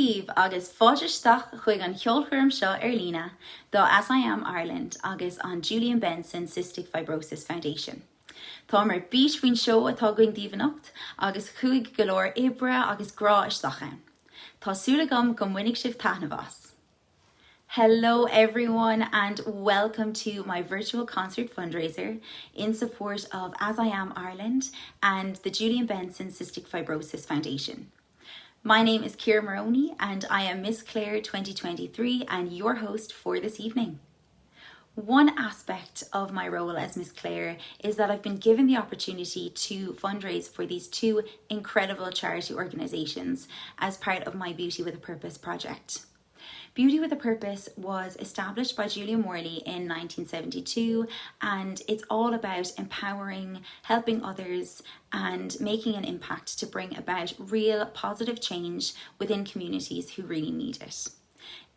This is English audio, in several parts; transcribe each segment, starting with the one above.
Díomh agus fáisteach chuig an cheolchuirm seo ar lína do AsIAm Ireland agus an Julian Benson Cystic Fibrosis Foundation. Tá mar bís faoin seo atá going díomhnacht agus chuig go leor ibre agus grá isteach ann. Tá súlagam go mhuinnig sibh taitneamh. Hello everyone and welcome to my virtual concert fundraiser in support of AsIAm Ireland and the Julian Benson Cystic Fibrosis Foundation. My name is Céira Maroney and I am Miss Clare 2023 and your host for this evening. One aspect of my role as Miss Clare is that I've been given the opportunity to fundraise for these two incredible charity organisations as part of my Beauty with a Purpose project. Beauty with a Purpose was established by Julian in 1972 and it's all about empowering, helping others and making an impact to bring about real positive change within communities who really need it.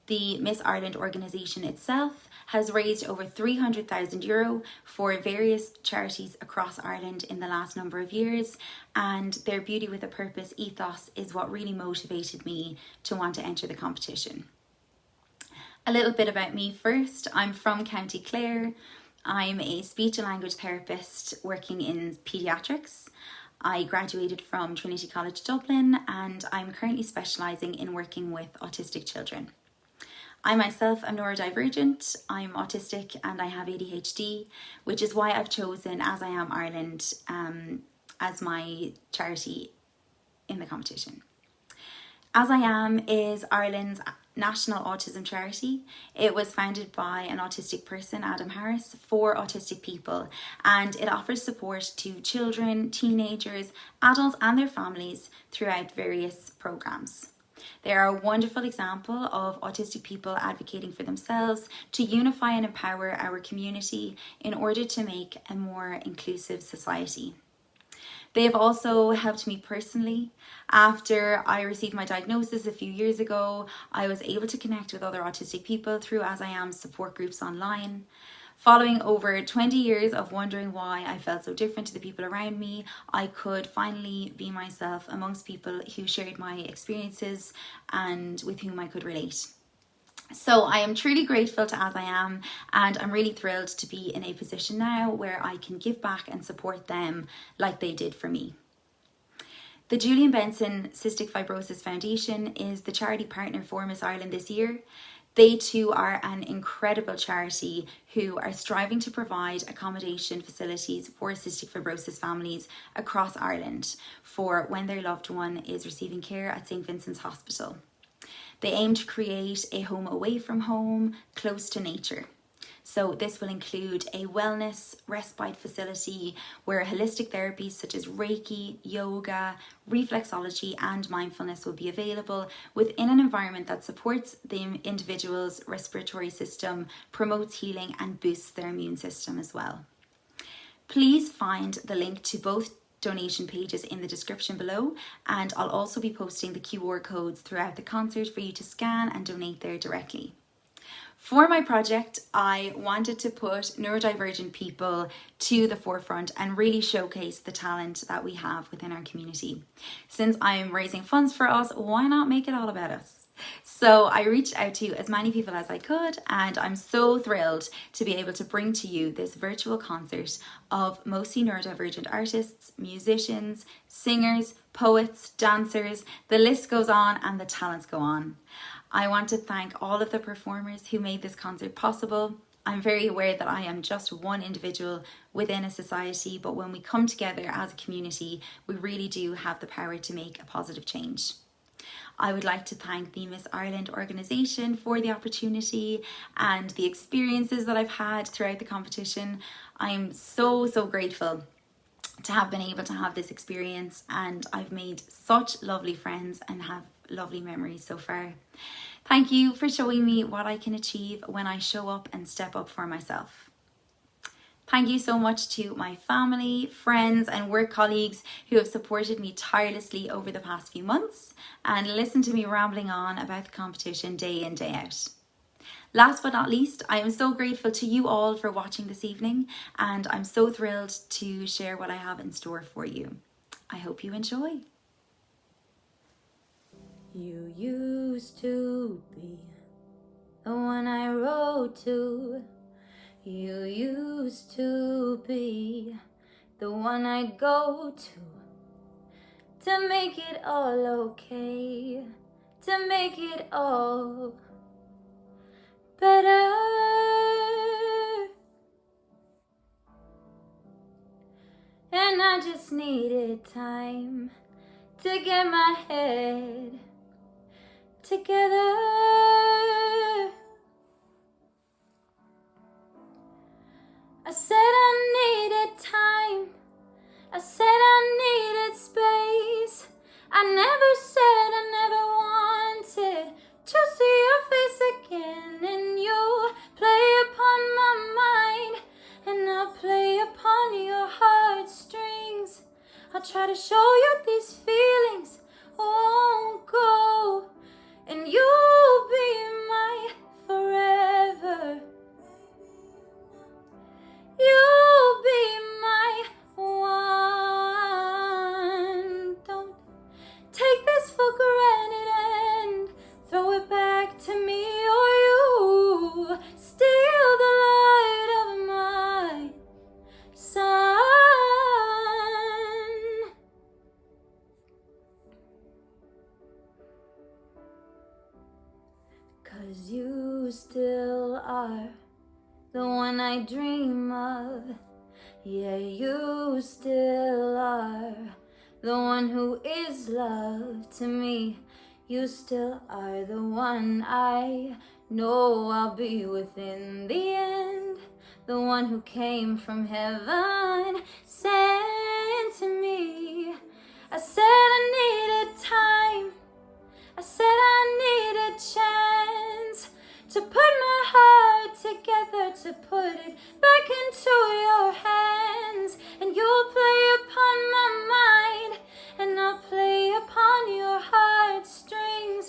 The Miss Ireland organisation itself has raised over €300,000 for various charities across Ireland in the last number of years, and their Beauty with a Purpose ethos is what really motivated me to want to enter the competition. A little bit about me first. I'm from County Clare. I'm a speech and language therapist working in paediatrics. I graduated from Trinity College Dublin and I'm currently specialising in working with autistic children. I myself am neurodivergent, I'm autistic and I have ADHD, which is why I've chosen AsIAm Ireland as my charity in the competition. AsIAm is Ireland's national autism charity. It was founded by an autistic person, Adam Harris, for autistic people, and it offers support to children, teenagers, adults and their families throughout various programs. They are a wonderful example of autistic people advocating for themselves to unify and empower our community in order to make a more inclusive society. They have also helped me personally. After I received my diagnosis a few years ago, I was able to connect with other autistic people through AsIAM's support groups online. Following over 20 years of wondering why I felt so different to the people around me, I could finally be myself amongst people who shared my experiences and with whom I could relate. So I am truly grateful to AsIAM and I'm really thrilled to be in a position now where I can give back and support them like they did for me. The Julian Benson Cystic Fibrosis Foundation is the charity partner for Miss Ireland this year. They too are an incredible charity who are striving to provide accommodation facilities for cystic fibrosis families across Ireland for when their loved one is receiving care at St. Vincent's Hospital. They aim to create a home away from home, close to nature. So this will include a wellness respite facility where holistic therapies such as Reiki, yoga, reflexology and mindfulness will be available within an environment that supports the individual's respiratory system, promotes healing and boosts their immune system as well. Please find the link to both donation pages in the description below, and I'll also be posting the QR codes throughout the concert for you to scan and donate there directly. For my project, I wanted to put neurodivergent people to the forefront and really showcase the talent that we have within our community. Since I'm raising funds for us, why not make it all about us? So I reached out to as many people as I could, and I'm so thrilled to be able to bring to you this virtual concert of mostly neurodivergent artists, musicians, singers, poets, dancers, the list goes on and the talents go on. I want to thank all of the performers who made this concert possible. I'm very aware that I am just one individual within a society, but when we come together as a community, we really do have the power to make a positive change. I would like to thank the Miss Ireland organisation for the opportunity and the experiences that I've had throughout the competition. I'm so grateful to have been able to have this experience, and I've made such lovely friends and have lovely memories so far. Thank you for showing me what I can achieve when I show up and step up for myself. Thank you so much to my family, friends and work colleagues who have supported me tirelessly over the past few months and listened to me rambling on about the competition day in, day out. Last but not least, I am so grateful to you all for watching this evening, and I'm so thrilled to share what I have in store for you. I hope you enjoy. You used to be the one I wrote to. You used to be the one I'd go to make it all okay, to make it all better. And I just needed time to get my head together. I said I needed time, I said I needed space. I never said I never wanted to see your face again. And you play upon my mind, and I'll play upon your heartstrings. I'll try to show you these feelings won't go, and you'll be my forever. You'll be my one. Don't take this for granted and throw it back to me, or you steal the light of my sun. 'Cause you still are the one I dream of. Yeah, you still are the one who is love to me. You still are the one I know I'll be with in the end. The one who came from heaven, sent to me. I said I needed time, I said I needed chance to put my heart together, to put it back into your hands. And you'll play upon my mind, and I'll play upon your heartstrings.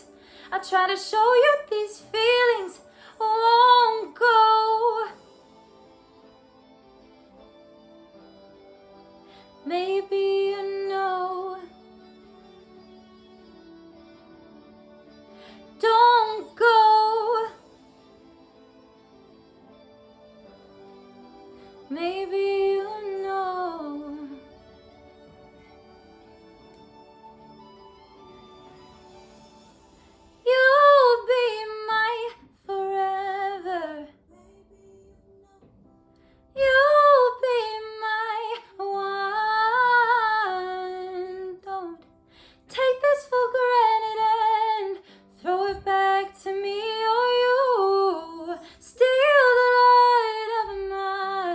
I'll try to show you these feelings won't go. Maybe you know. Don't go. Maybe you know. You'll be my forever. You'll be my one. Don't take this for granted and throw it back to me, or you steal the light of my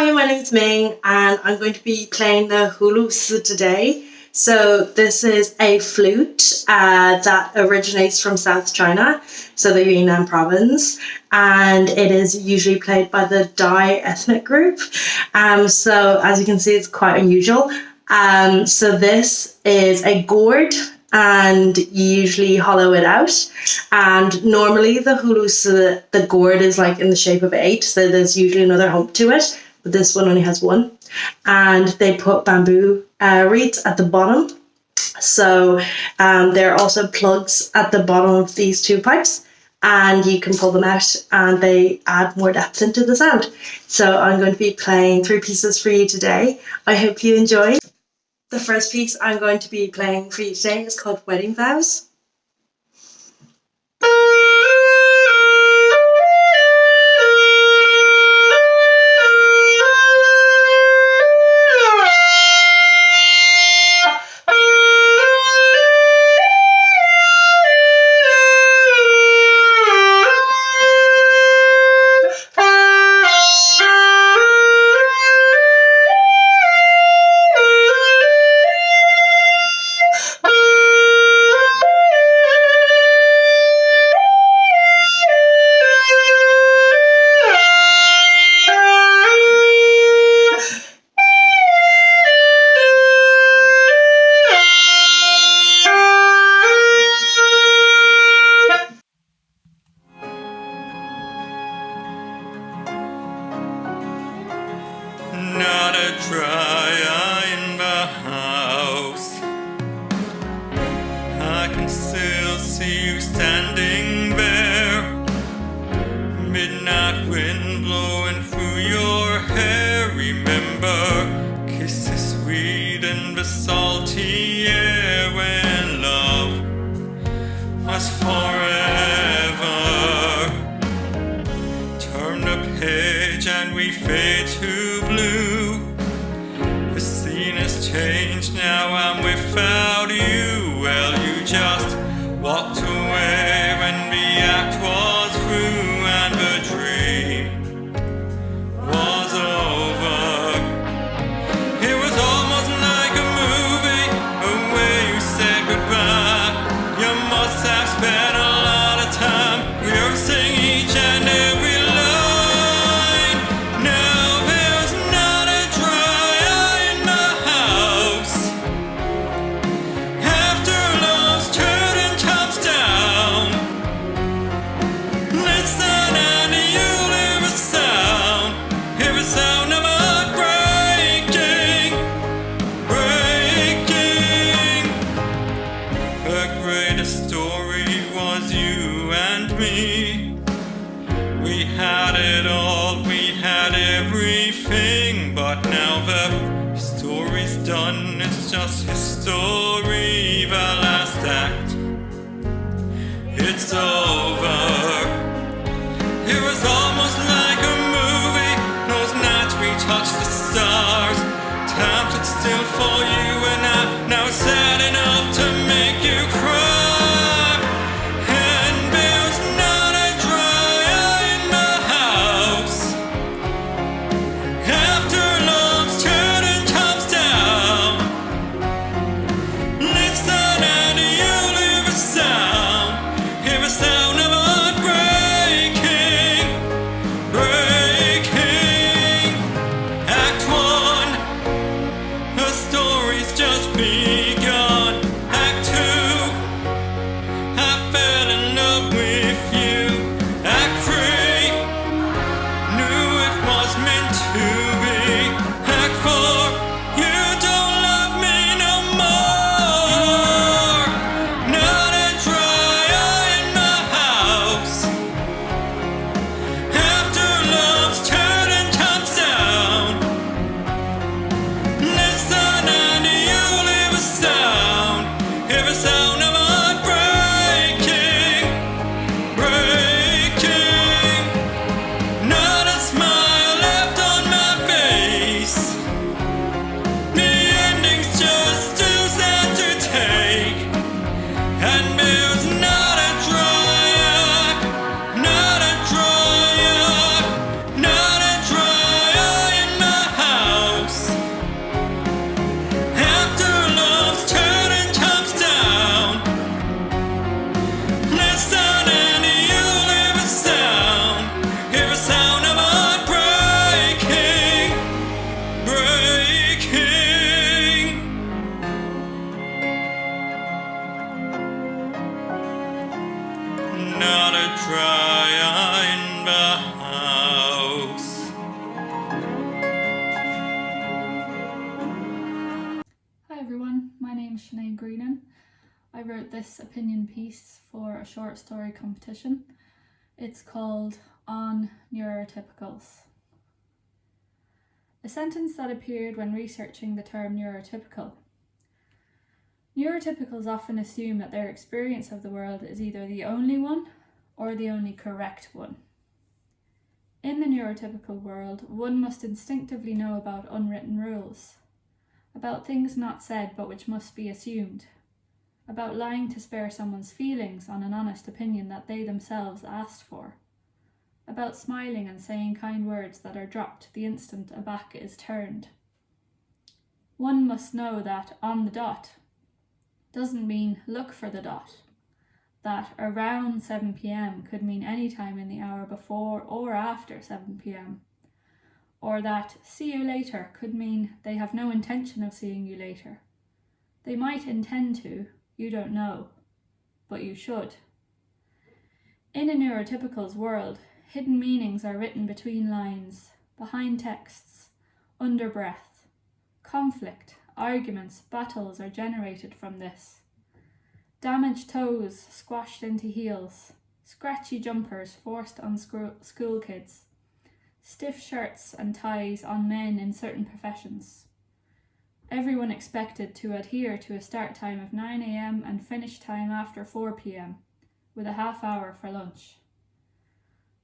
Hi, my name's Ming and I'm going to be playing the hulus today. So this is a flute that originates from South China, so the Yunnan province, and it is usually played by the Dai ethnic group. So as you can see, it's quite unusual. So this is a gourd, and you usually hollow it out. And normally the hulus, the gourd is like in the shape of 8, so there's usually another hump to it, but this one only has 1. And they put bamboo reeds at the bottom. So there are also plugs at the bottom of these 2 pipes, and you can pull them out and they add more depth into the sound. So I'm going to be playing 3 pieces for you today. I hope you enjoy. The first piece I'm going to be playing for you today is called Wedding Vows. Not a dry eye in the house. I can still see you standing there. Midnight wind blowing through your hair. Remember, kisses sweet in the salty air when love was forever. Turn the page and we fade to blue. The scene has changed, now I'm without you. Well, you just walked away when the act was through and the dream was over. It was almost like a movie, the way you said goodbye. You must have spent a lot of time rehearsing each and every line. We had it all, we had everything, but now the story's done, it's just history, the last act, it's over. It was almost like a movie, those nights we touched the stars, time stood still for you and I, now it's sad enough to make you cry. Just begun. I wrote this opinion piece for a short story competition. It's called On Neurotypicals. A sentence that appeared when researching the term neurotypical. Neurotypicals often assume that their experience of the world is either the only one or the only correct one. In the neurotypical world, one must instinctively know about unwritten rules, about things not said but which must be assumed, about lying to spare someone's feelings on an honest opinion that they themselves asked for, about smiling and saying kind words that are dropped the instant a back is turned. One must know that on the dot doesn't mean look for the dot, that around 7 p.m. could mean any time in the hour before or after 7 p.m, or that see you later could mean they have no intention of seeing you later. They might intend to, you don't know, but you should. In a neurotypical's world, hidden meanings are written between lines, behind texts, under breath. Conflict, arguments, battles are generated from this. Damaged toes squashed into heels, scratchy jumpers forced on school kids, stiff shirts and ties on men in certain professions. Everyone expected to adhere to a start time of 9 a.m. and finish time after 4 p.m, with a half hour for lunch.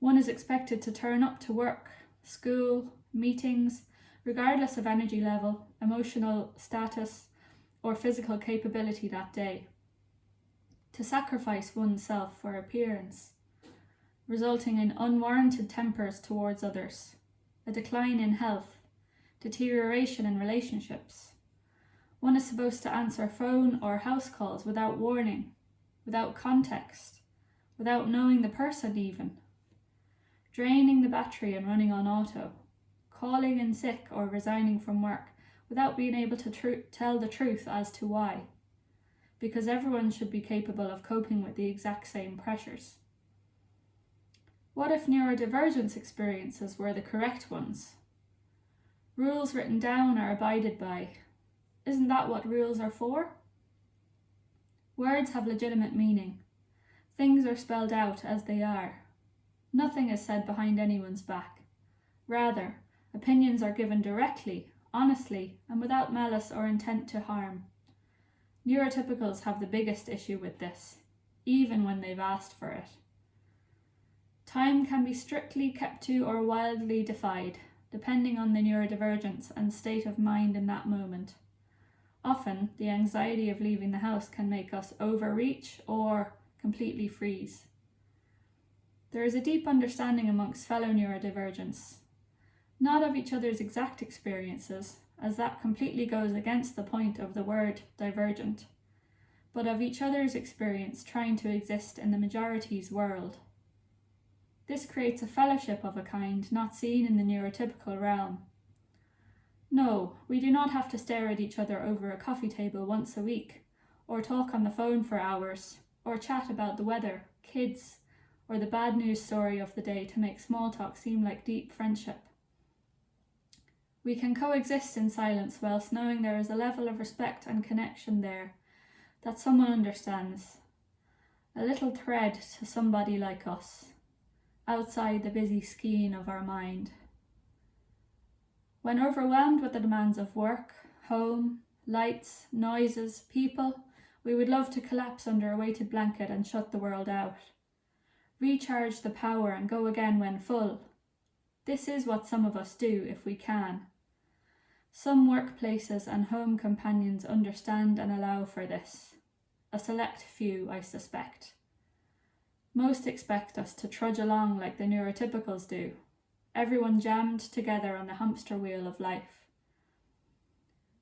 One is expected to turn up to work, school, meetings, regardless of energy level, emotional status, or physical capability that day. To sacrifice oneself for appearance, resulting in unwarranted tempers towards others, a decline in health, deterioration in relationships. One is supposed to answer phone or house calls without warning, without context, without knowing the person even. Draining the battery and running on auto, calling in sick or resigning from work without being able to tell the truth as to why, because everyone should be capable of coping with the exact same pressures. What if neurodivergence experiences were the correct ones? Rules written down are abided by. Isn't that what rules are for? Words have legitimate meaning. Things are spelled out as they are. Nothing is said behind anyone's back. Rather, opinions are given directly, honestly, and without malice or intent to harm. Neurotypicals have the biggest issue with this, even when they've asked for it. Time can be strictly kept to or wildly defied, depending on the neurodivergence and state of mind in that moment. Often, the anxiety of leaving the house can make us overreach or completely freeze. There is a deep understanding amongst fellow neurodivergents, not of each other's exact experiences, as that completely goes against the point of the word divergent, but of each other's experience trying to exist in the majority's world. This creates a fellowship of a kind not seen in the neurotypical realm. No, we do not have to stare at each other over a coffee table once a week, or talk on the phone for hours, or chat about the weather, kids, or the bad news story of the day to make small talk seem like deep friendship. We can coexist in silence whilst knowing there is a level of respect and connection there, that someone understands. A little thread to somebody like us, outside the busy skein of our mind. When overwhelmed with the demands of work, home, lights, noises, people, we would love to collapse under a weighted blanket and shut the world out. Recharge the power and go again when full. This is what some of us do if we can. Some workplaces and home companions understand and allow for this. A select few, I suspect. Most expect us to trudge along like the neurotypicals do, everyone jammed together on the hamster wheel of life.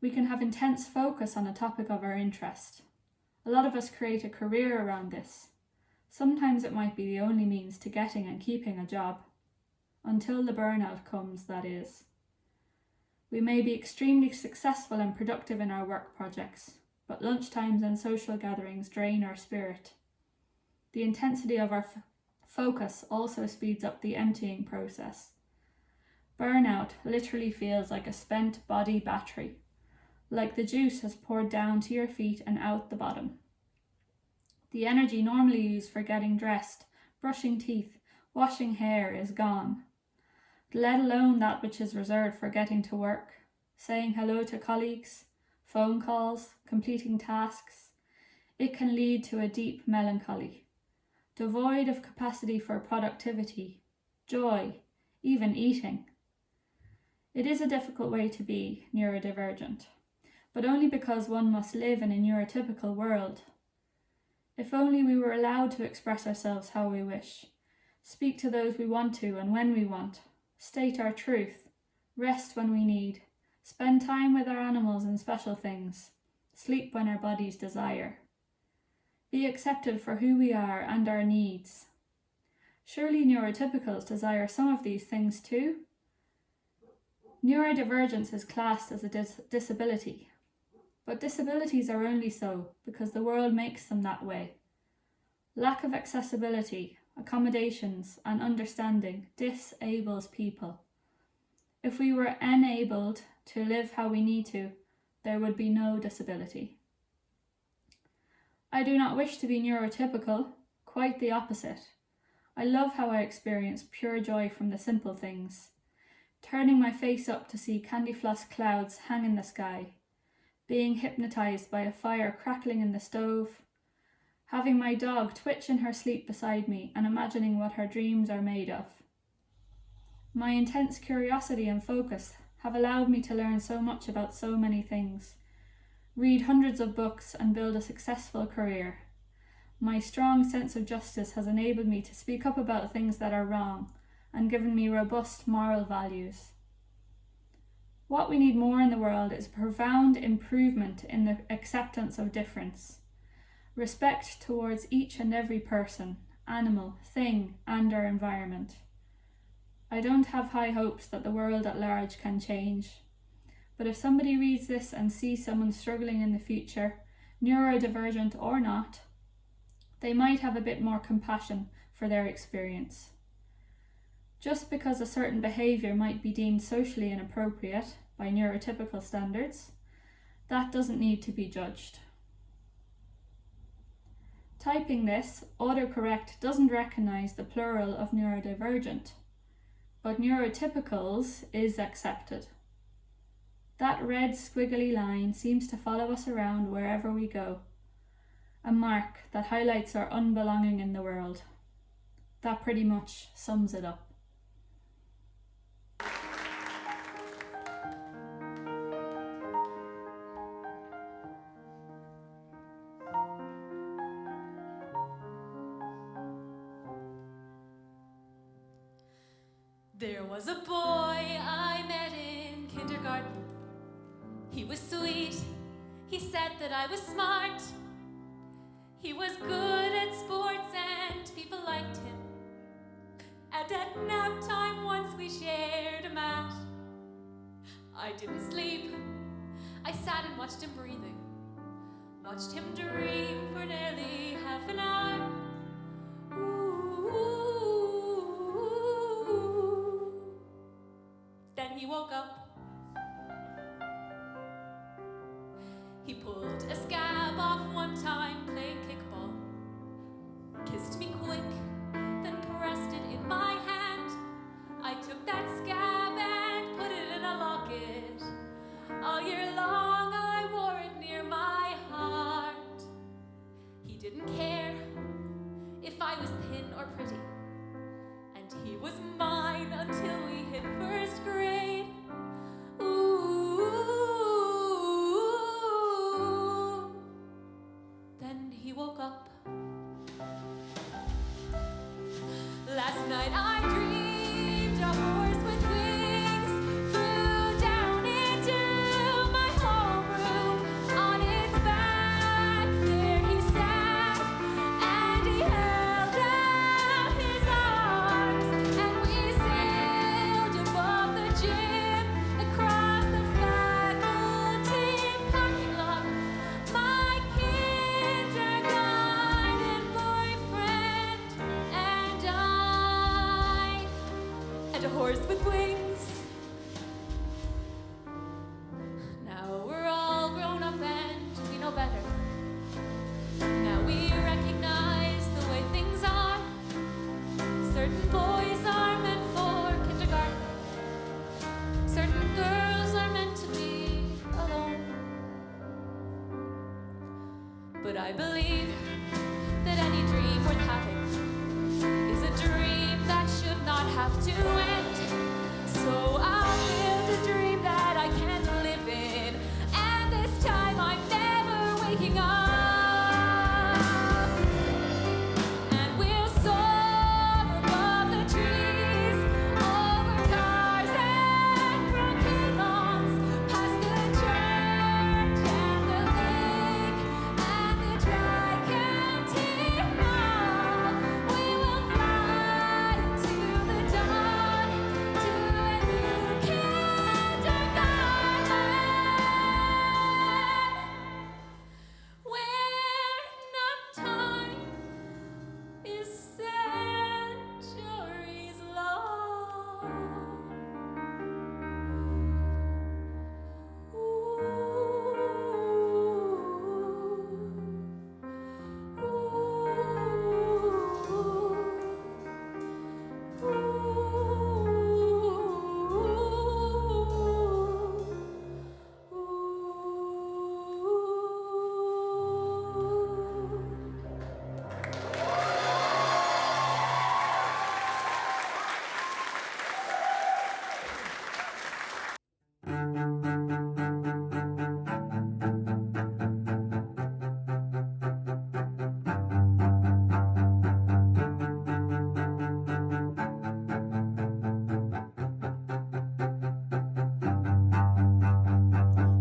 We can have intense focus on a topic of our interest. A lot of us create a career around this. Sometimes it might be the only means to getting and keeping a job. Until the burnout comes, that is. We may be extremely successful and productive in our work projects, but lunchtimes and social gatherings drain our spirit. The intensity of our focus also speeds up the emptying process. Burnout literally feels like a spent body battery, like the juice has poured down to your feet and out the bottom. The energy normally used for getting dressed, brushing teeth, washing hair is gone, let alone that which is reserved for getting to work, saying hello to colleagues, phone calls, completing tasks. It can lead to a deep melancholy, devoid of capacity for productivity, joy, even eating. It is a difficult way to be neurodivergent, but only because one must live in a neurotypical world. If only we were allowed to express ourselves how we wish, speak to those we want to and when we want, state our truth, rest when we need, spend time with our animals and special things, sleep when our bodies desire. Be accepted for who we are and our needs. Surely neurotypicals desire some of these things too? Neurodivergence is classed as a disability, but disabilities are only so because the world makes them that way. Lack of accessibility, accommodations, and understanding disables people. If we were enabled to live how we need to, there would be no disability. I do not wish to be neurotypical, quite the opposite. I love how I experience pure joy from the simple things. Turning my face up to see candy floss clouds hang in the sky, being hypnotized by a fire crackling in the stove, having my dog twitch in her sleep beside me and imagining what her dreams are made of. My intense curiosity and focus have allowed me to learn so much about so many things, read hundreds of books and build a successful career. My strong sense of justice has enabled me to speak up about things that are wrong and given me robust moral values. What we need more in the world is profound improvement in the acceptance of difference, respect towards each and every person, animal, thing, and our environment. I don't have high hopes that the world at large can change, but if somebody reads this and sees someone struggling in the future, neurodivergent or not, they might have a bit more compassion for their experience. Just because a certain behaviour might be deemed socially inappropriate by neurotypical standards, that doesn't need to be judged. Typing this, autocorrect doesn't recognise the plural of neurodivergent, but neurotypicals is accepted. That red squiggly line seems to follow us around wherever we go, a mark that highlights our unbelonging in the world. That pretty much sums it up. There was a boy I met in kindergarten. He was sweet, he said that I was smart. He was good at sports and people liked him. And at nap time once we shared a mat. I didn't sleep, I sat and watched him breathing. Watched him dream for nearly half an hour. Then he woke up. He pulled a scab off one time playing kickball. Kissed me quick, then pressed it in my hand. I took that scab and put it in a locket. All year long I wore it near my heart. He didn't care if I was thin or pretty. And he was mine until we hit first grade. Ooh. Then he woke up. Last night I dreamed a horse with But I believe that any dream worth having is a dream that should not have to end. So I'll build a dream that I can live in, and this time I'm never waking up. And we'll soar above the trees, over cars and broken lawns, past the church and the lake and the gigantic mall. We will fly to the dawn, to a new kindergarten, where not time is centuries long.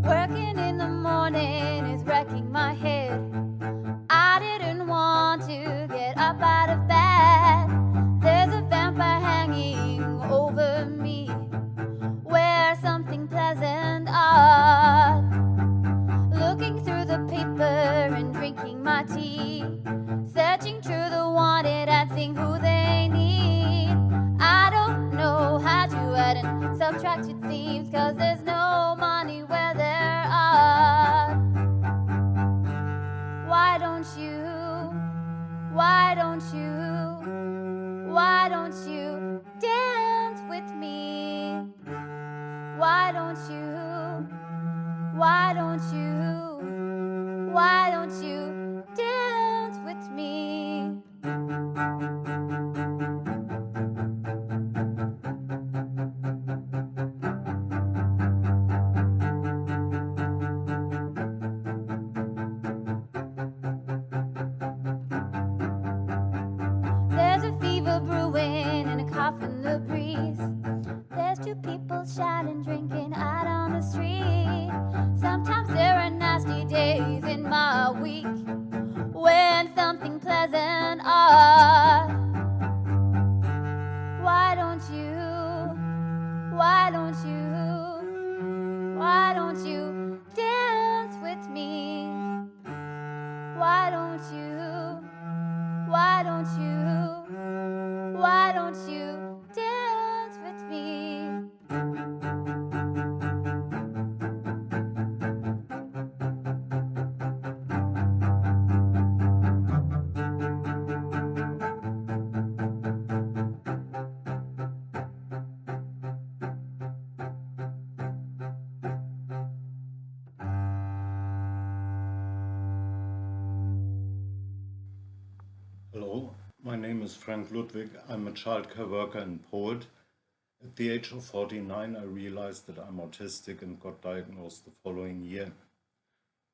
Working in the morning is wrecking my head. I didn't want to get up out of bed. There's a vampire hanging over me, where something pleasant odd. Looking through the paper and drinking my tea, searching through the wanted and seeing who they need. I don't know how to add and subtract, it seems, 'cause there's no money where there are. Why don't you dance with me? Why don't you dance with me? There's a fever brewing and a cough in the breeze. There's two people shouting, drinking out on the street. Sometimes there are nasty days in my week when something pleasant odd. Why don't you dance with me? Why don't you dance with me? Hello, my name is Frank Ludwig. I'm a childcare worker and poet. At the age of 49, I realized that I'm autistic and got diagnosed the following year.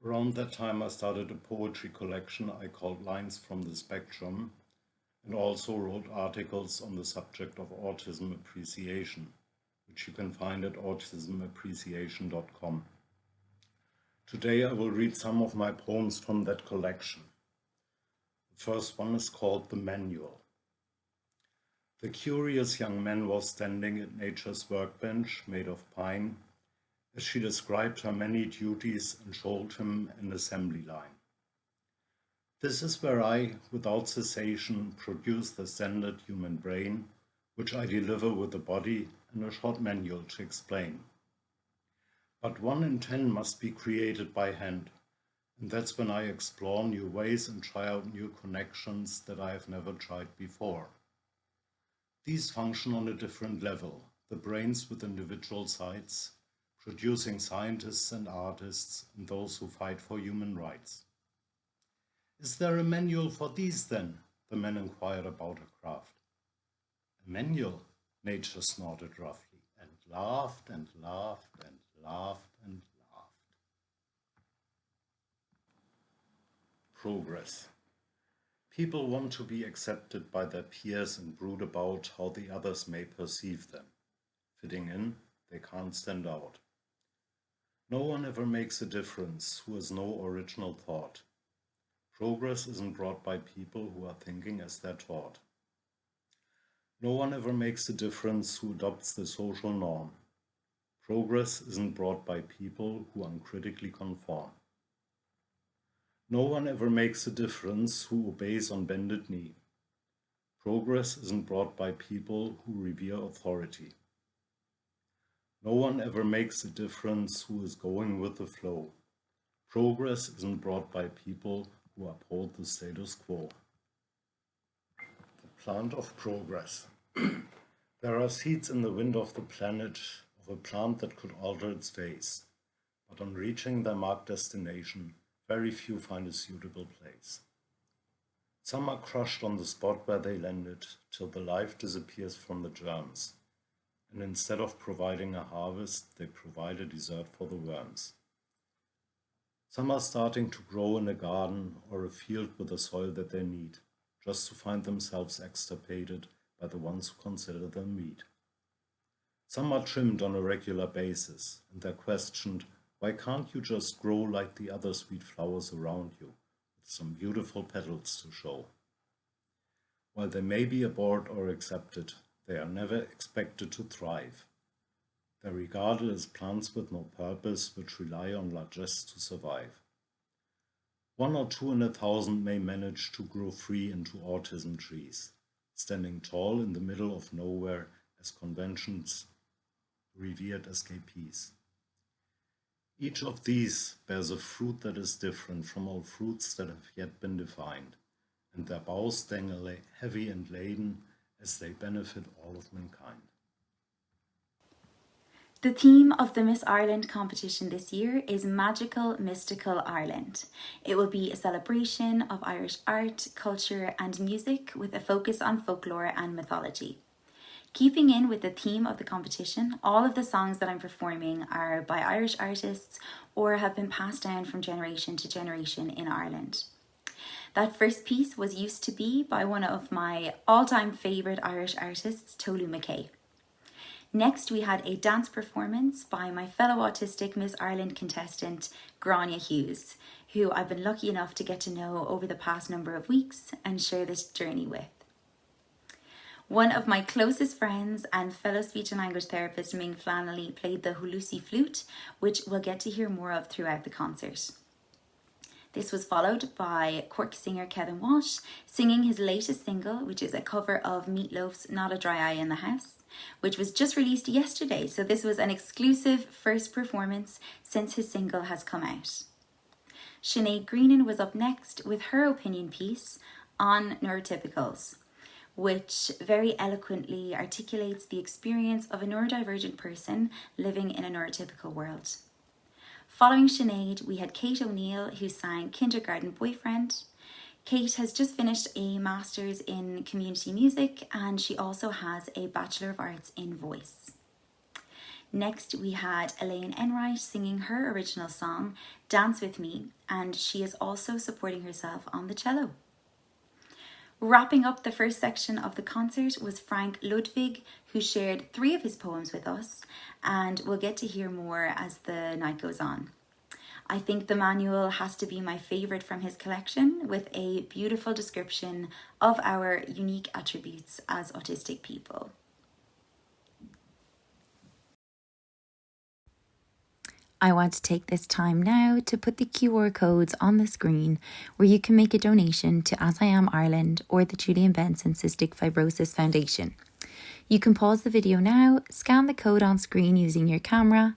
Around that time, I started a poetry collection I called Lines from the Spectrum, and also wrote articles on the subject of autism appreciation, which you can find at autismappreciation.com. Today, I will read some of my poems from that collection. The first one is called The Manual. The curious young man was standing at nature's workbench made of pine, as she described her many duties and showed him an assembly line. This is where I, without cessation, produce the standard human brain, which I deliver with a body and a short manual to explain. But 1 in 10 must be created by hand, and that's when I explore new ways and try out new connections that I have never tried before. These function on a different level, the brains with individual sides, producing scientists and artists and those who fight for human rights. Is there a manual for these then? The man inquired about her craft. A manual? Nature snorted roughly, and laughed and laughed and laughed and laughed. Progress. People want to be accepted by their peers and brood about how the others may perceive them. Fitting in, they can't stand out. No one ever makes a difference who has no original thought. Progress isn't brought by people who are thinking as they're taught. No one ever makes a difference who adopts the social norm. Progress isn't brought by people who uncritically conform. No one ever makes a difference who obeys on bended knee. Progress isn't brought by people who revere authority. No one ever makes a difference who is going with the flow. Progress isn't brought by people who uphold the status quo. The plant of progress. There are seeds in the wind of the planet of a plant that could alter its face, but on reaching their marked destination, very few find a suitable place. Some are crushed on the spot where they landed till the life disappears from the germs, and instead of providing a harvest, they provide a dessert for the worms. Some are starting to grow in a garden or a field with the soil that they need, just to find themselves extirpated by the ones who consider them meat. Some are trimmed on a regular basis, and they're questioned, why can't you just grow like the other sweet flowers around you, with some beautiful petals to show? While they may be abhorred or accepted, they are never expected to thrive. They're regarded as plants with no purpose, which rely on largesse to survive. 1 or 2 in 1,000 may manage to grow free into autism trees, standing tall in the middle of nowhere as conventions revered escapees. Each of these bears a fruit that is different from all fruits that have yet been defined, and their boughs dangle heavy and laden as they benefit all of mankind. The theme of the Miss Ireland competition this year is Magical, Mystical Ireland. It will be a celebration of Irish art, culture and music with a focus on folklore and mythology. Keeping in with the theme of the competition, all of the songs that I'm performing are by Irish artists or have been passed down from generation to generation in Ireland. That first piece was Used to Be by one of my all-time favourite Irish artists, Tolu McKay. Next, we had a dance performance by my fellow autistic Miss Ireland contestant, Grania Hughes, who I've been lucky enough to get to know over the past number of weeks and share this journey with. One of my closest friends and fellow speech and language therapist, Ming Flannelly, played the hulusi flute, which we'll get to hear more of throughout the concert. This was followed by Cork singer Kevin Walsh singing his latest single, which is a cover of Meatloaf's Not a Dry Eye in the House, which was just released yesterday. So this was an exclusive first performance since his single has come out. Sinead Greenan was up next with her opinion piece on neurotypicals, which very eloquently articulates the experience of a neurodivergent person living in a neurotypical world. Following Sinead, we had Kate O'Neill, who sang Kindergarten Boyfriend. Kate has just finished a Master's in Community Music and she also has a Bachelor of Arts in Voice. Next, we had Elaine Enright singing her original song, Dance With Me, and she is also supporting herself on the cello. Wrapping up the first section of the concert was Frank Ludwig, who shared 3 of his poems with us, and we'll get to hear more as the night goes on. I think the manual has to be my favourite from his collection, with a beautiful description of our unique attributes as autistic people. I want to take this time now to put the QR codes on the screen where you can make a donation to AsIAm Ireland or the Julian Benson Cystic Fibrosis Foundation. You can pause the video now, scan the code on screen using your camera.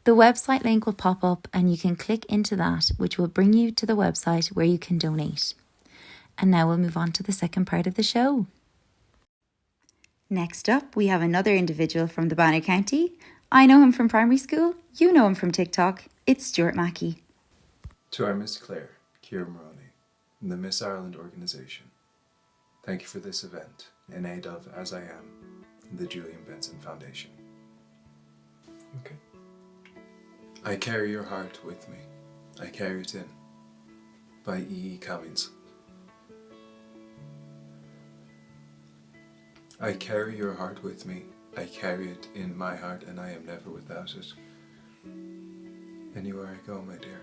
The website link will pop up and you can click into that, which will bring you to the website where you can donate. And now we'll move on to the second part of the show. Next up, we have another individual from the Banner County. I know him from primary school, you know him from TikTok. It's Stuart Mackey. To our Miss Clare, Ciara Moroney, and the Miss Ireland organisation. Thank you for this event in aid of AsIAM and the Julian Benson Foundation. Okay. I carry your heart with me. I carry it in. By E. E. Cummings. I carry your heart with me. I carry it in my heart, and I am never without it. Anywhere I go, my dear.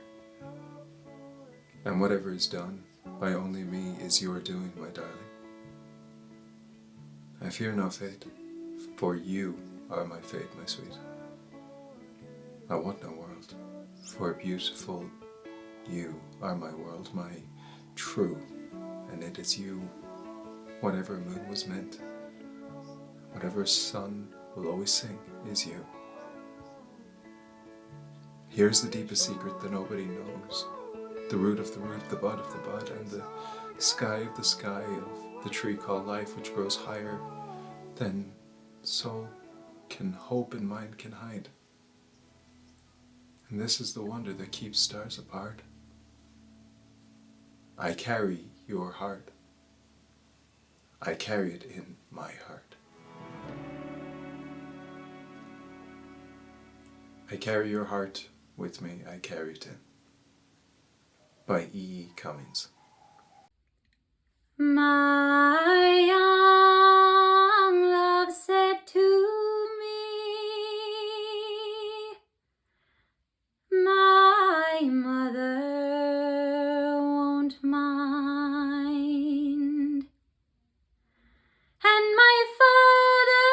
And whatever is done by only me is your doing, my darling. I fear no fate, for you are my fate, my sweet. I want no world, for beautiful you are my world, my true, and it is you. Whatever moon was meant, whatever sun will always sing, is you. Here's the deepest secret that nobody knows. The root of the root, the bud of the bud, and the sky of the sky of the tree called life, which grows higher than soul can hope and mind can hide. And this is the wonder that keeps stars apart. I carry your heart. I carry it in my heart. I carry your heart with me, I carry it in. By E. E. Cummings. My young love said to me, my mother won't mind, and my father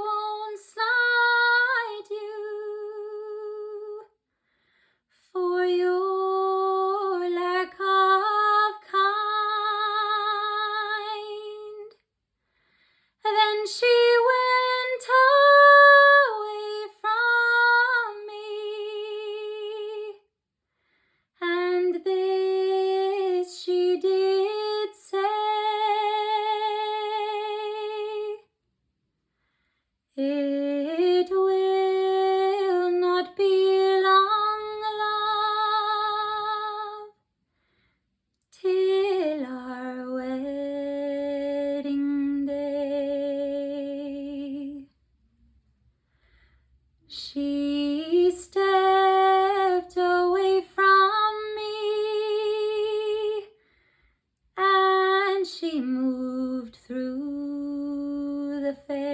won't slight you, for your lack of kind. Then she went away from me, and this she did say, it will not be long, love, till our wedding day. She stepped away from me, and she moved through the fair,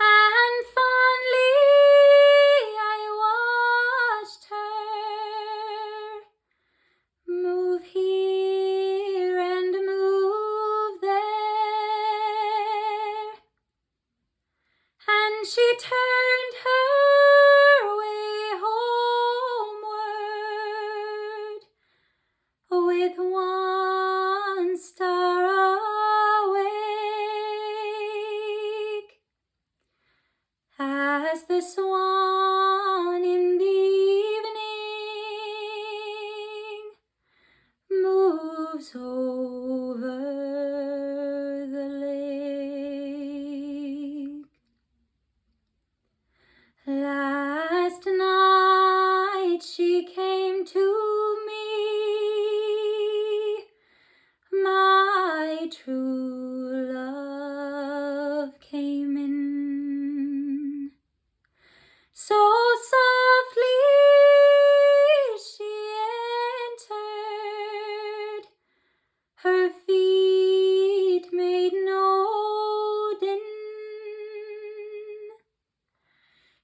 and fondly I watched her move here and move there, and she turned her way homeward with one star awake, as the swan in the evening moves over the lake. Last night she came to me, my true love came in. So softly she entered, her feet made no din.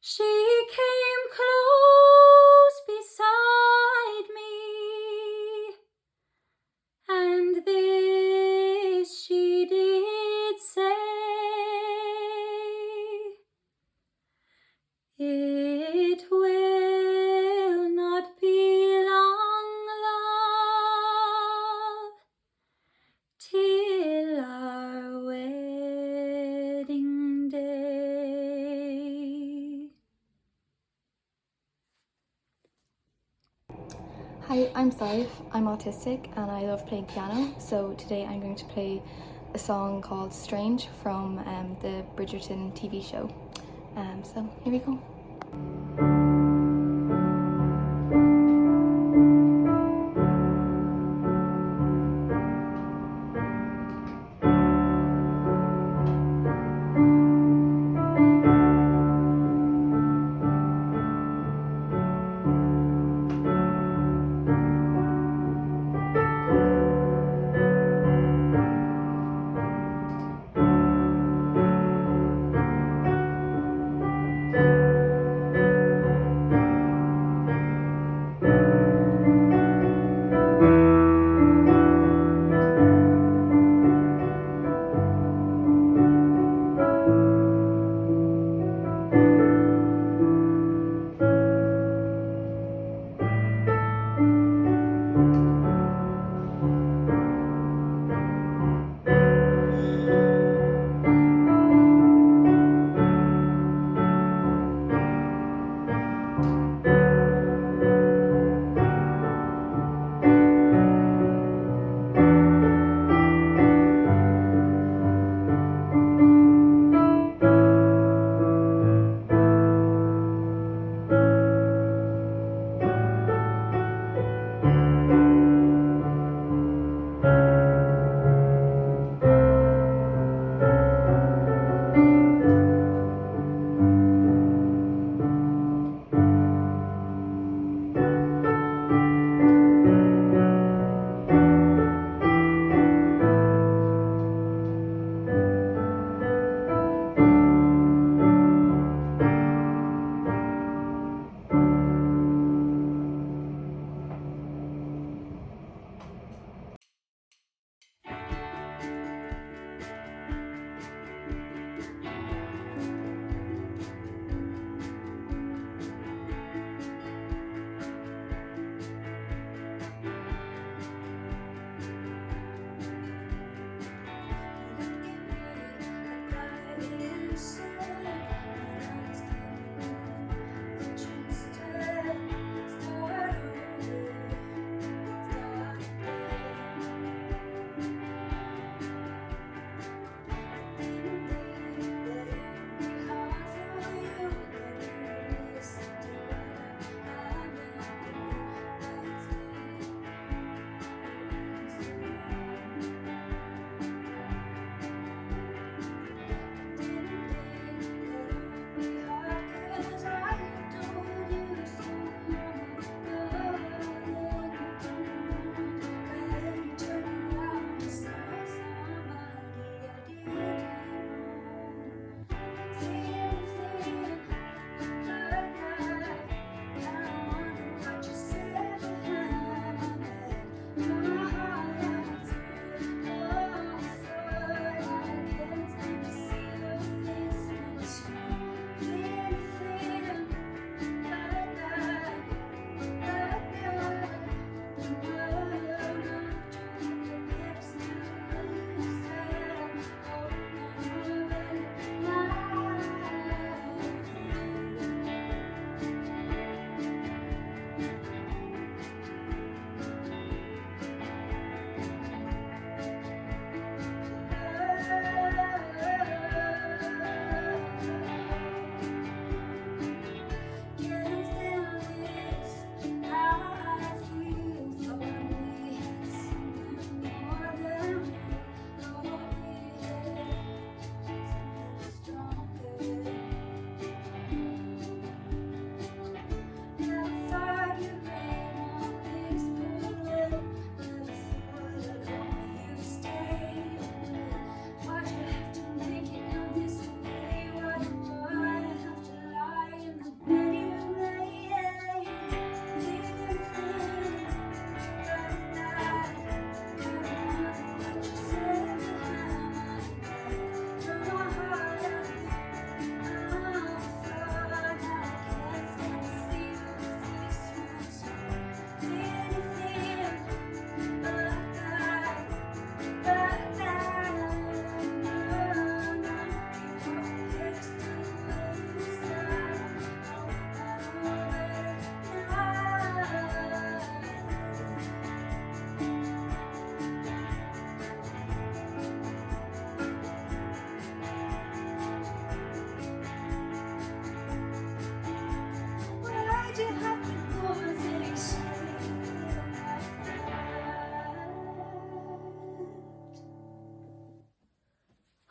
She came close beside me, and this she did say, it will not be long, love, till our wedding day. Hi, I'm Sive. I'm autistic and I love playing piano. So today I'm going to play a song called Strange from the Bridgerton TV show. So here we go.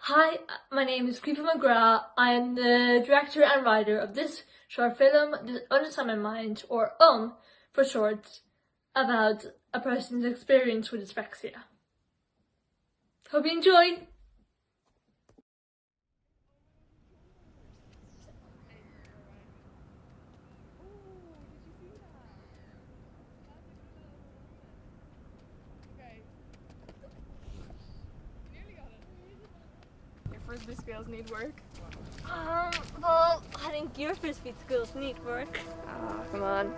Hi, my name is Creeper McGrath. I am the director and writer of this short film, The Understand My Mind, or for short, about a person's experience with dyslexia. Hope you enjoy! Frisbee skills need work. Well, I think your frisbee skills need work. Ah, come on.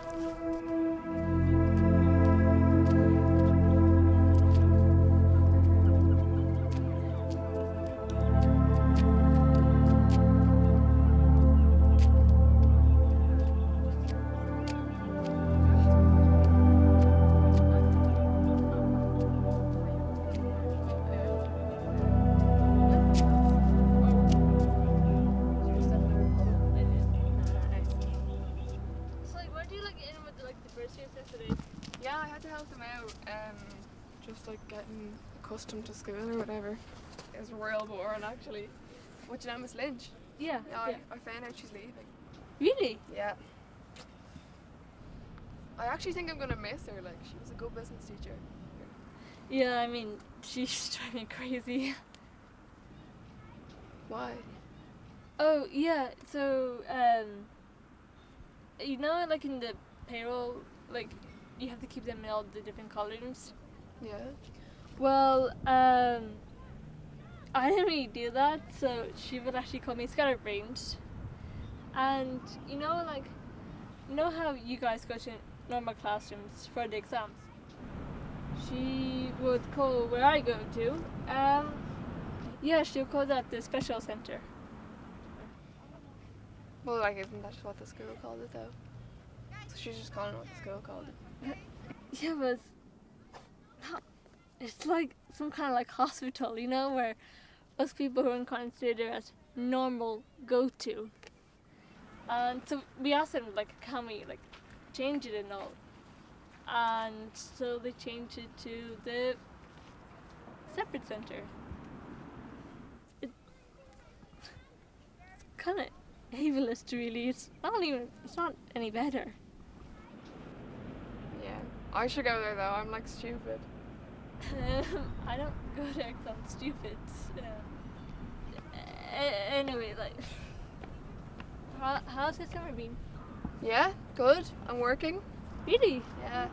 Yeah, I had to help them out, just like getting accustomed to school or whatever. It was real boring actually. What, you know Miss Lynch? Yeah. I found out she's leaving. Really? Yeah. I actually think I'm gonna miss her, like she was a good business teacher. Yeah, I mean, she's driving me crazy. Why? Oh, yeah, so, you know, like in the payroll, like, you have to keep them in all the different columns. Yeah. Well, I didn't really do that, so she would actually call me scatterbrained. And, you know, like, you know how you guys go to normal classrooms for the exams? She would call where I go to, yeah, she would call that the special centre. Well, like, isn't that what the school called it though? So she's just calling it what the school called it. Yeah, but it's like some kind of like hospital, you know, where us people who are considered as normal go to. And so we asked them, like, can we like change it and all? And so they changed it to the separate centre. It's kind of ableist, really. It's not any better. Yeah. I should go there though, I'm like stupid. I don't go there because I'm stupid. Anyway, like, how's this summer been? Yeah, good. I'm working. Really? Yeah.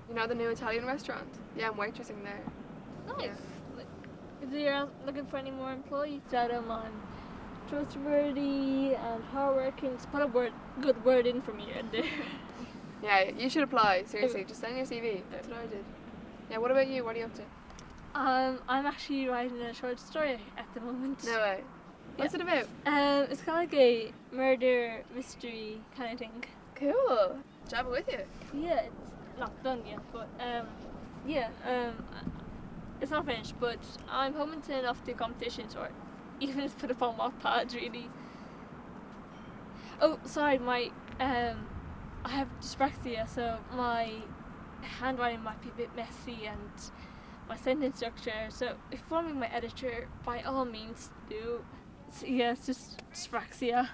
You know the new Italian restaurant? Yeah, I'm waitressing there. Nice. Yeah. Like, if you're looking for any more employees that are trustworthy and hardworking, just put a good word in from here and there. Yeah, you should apply, seriously. Just send your CV. That's what I did. Yeah, what about you? What are you up to? I'm actually writing a short story at the moment. No way. What's it about? It's kind of like a murder mystery kind of thing. Cool. Jab it with you. Yeah, it's not done yet, but it's not finished, but I'm hoping to enough to competitions or even just put up on Wattpad, really. Oh, sorry, I have dyspraxia, so my handwriting might be a bit messy and my sentence structure, so if you want to be my editor, by all means do. Yeah, it's just dyspraxia.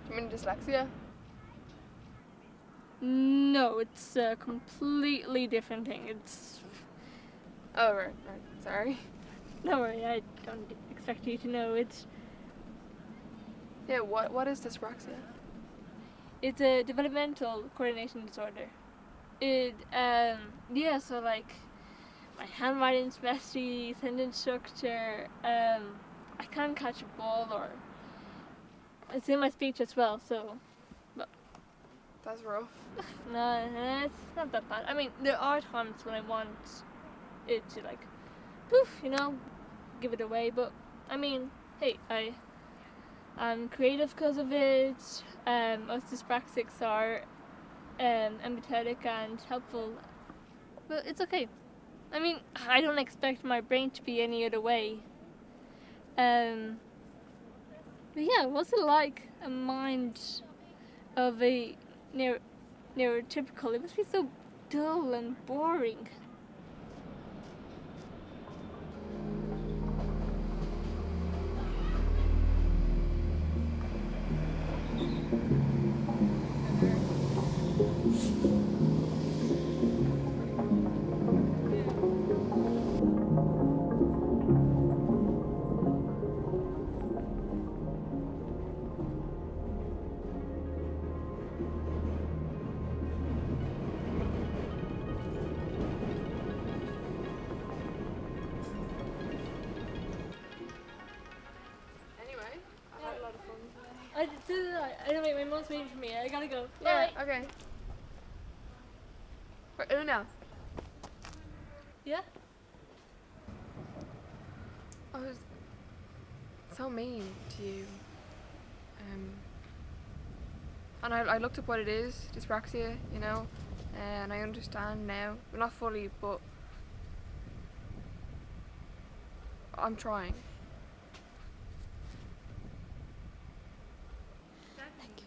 You mean dyslexia? No, it's a completely different thing. It's... Oh, right. Sorry. Don't worry, I don't expect you to know it. Yeah, what is dyspraxia? It's a developmental coordination disorder. So like, my handwriting's messy, sentence structure, I can't catch a ball, or it's in my speech as well, so... But that's rough. No, it's not that bad. I mean, there are times when I want it to, like, poof, you know, give it away, but, I mean, hey, I'm creative because of it. Most dyspraxics are empathetic and helpful, but it's okay. I mean, I don't expect my brain to be any other way. But yeah, what's it like a mind of a neurotypical? It must be so dull and boring. Anyway, my mom's waiting for me. I gotta go. Yeah, Bye. okay. For Una. Yeah? I was so mean to you. And I looked up what it is, dyspraxia, you know, and I understand now. Well, not fully, but I'm trying. Thank you.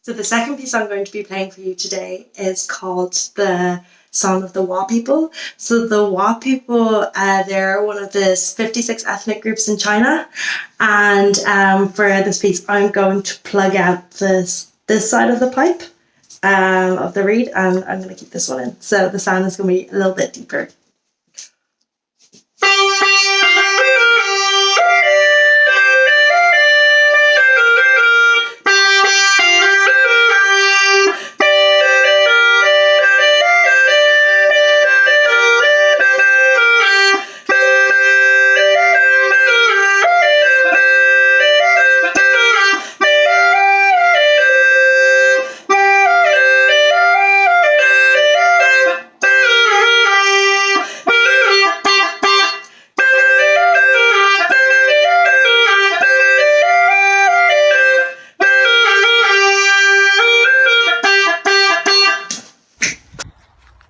So the second piece I'm going to be playing for you today is called The Song of the Wa People. So the Wa people, they're one of the 56 ethnic groups in China. And for this piece, I'm going to plug out this side of the pipe of the reed, and I'm going to keep this one in. So the sound is going to be a little bit deeper.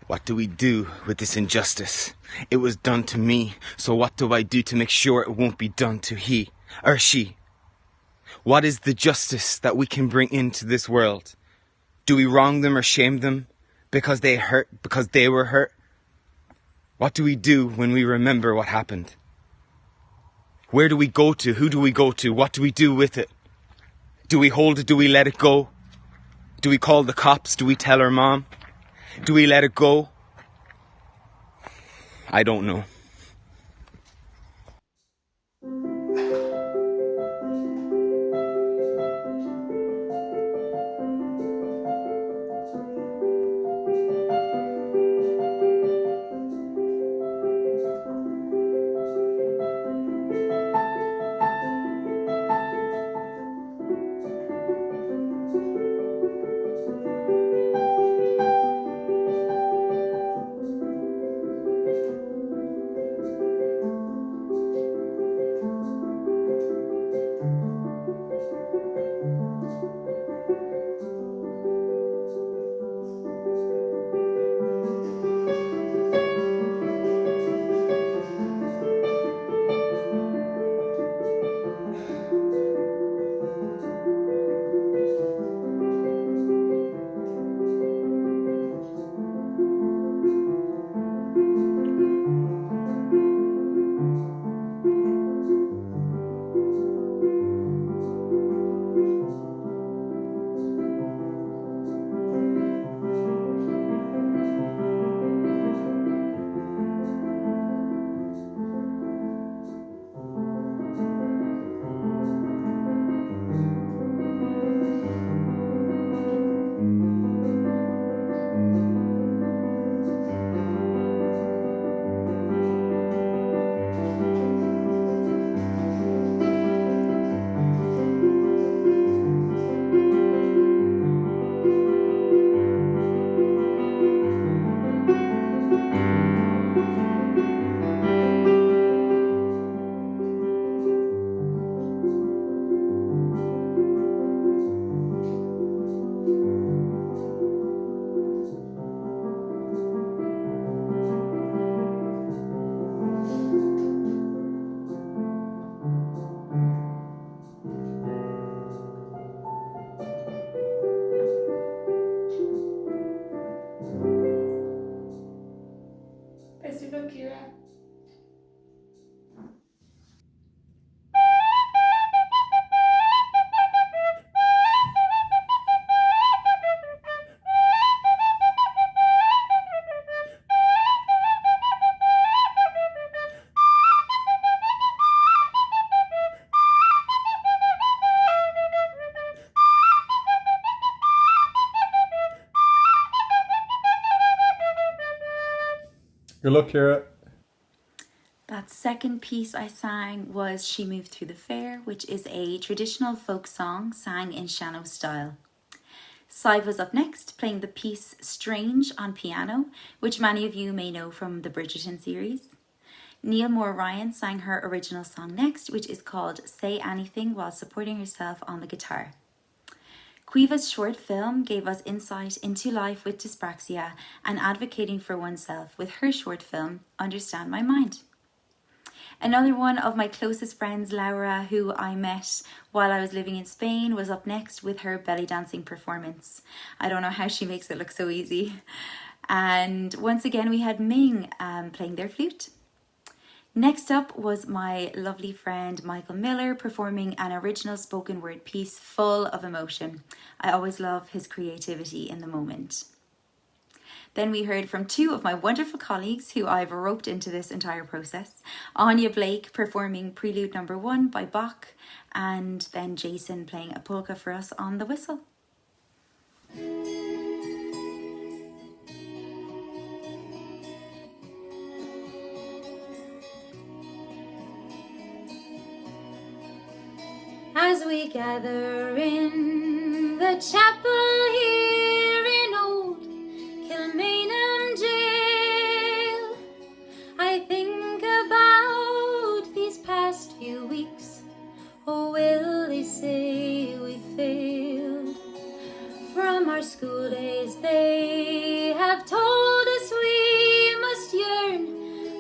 What do we do with this injustice? It was done to me, so what do I do to make sure it won't be done to he or she? What is the justice that we can bring into this world? Do we wrong them or shame them because they hurt, because they were hurt? What do we do when we remember what happened? Where do we go to? Who do we go to? What do we do with it? Do we hold it? Do we let it go? Do we call the cops? Do we tell our mom? Do we let it go? I don't know. Good luck, Céira. That second piece I sang was She Moved Through the Fair, which is a traditional folk song sang in Shannon style. Sive was up next, playing the piece Strange on piano, which many of you may know from the Bridgerton series. Neil Moore Ryan sang her original song next, which is called Say Anything, while supporting herself on the guitar. Quiva's short film gave us insight into life with dyspraxia and advocating for oneself with her short film, Understand My Mind. Another one of my closest friends, Laura, who I met while I was living in Spain, was up next with her belly dancing performance. I don't know how she makes it look so easy. And once again, we had Ming playing their flute. Next up was my lovely friend Michael Miller performing an original spoken word piece full of emotion. I always love his creativity in the moment. Then we heard from two of my wonderful colleagues who I've roped into this entire process. Anya Blake performing Prelude No. 1 by Bach, and then Jason playing a polka for us on the whistle. As we gather in the chapel here in old Kilmainham jail, I think about these past few weeks. Oh, will they say we failed? From our school days they have told us we must yearn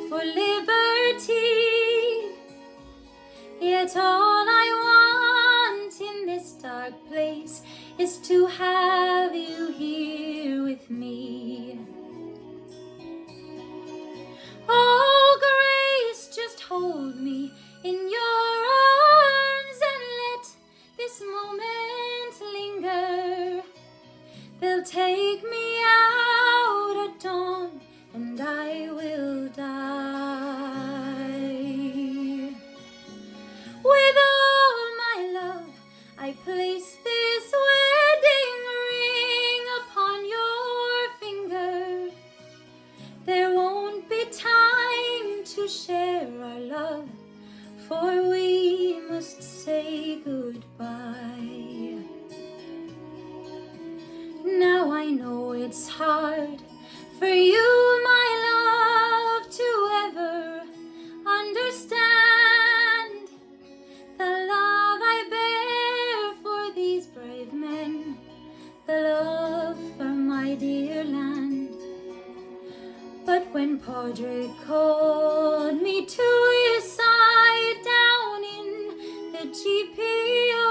for liberty. Yet all I want in this dark place is to have you here with me. Oh, Grace, just hold me in your arms and let this moment linger. They'll take me out at dawn and I will die. With all my love, I place this wedding ring upon your finger. There won't be time to share our love, for we must say goodbye. Now I know it's hard for you, my love, to ever understand the love I bear for these brave men, the love for my dear land. But when Padraig called me to his side down in the GPO,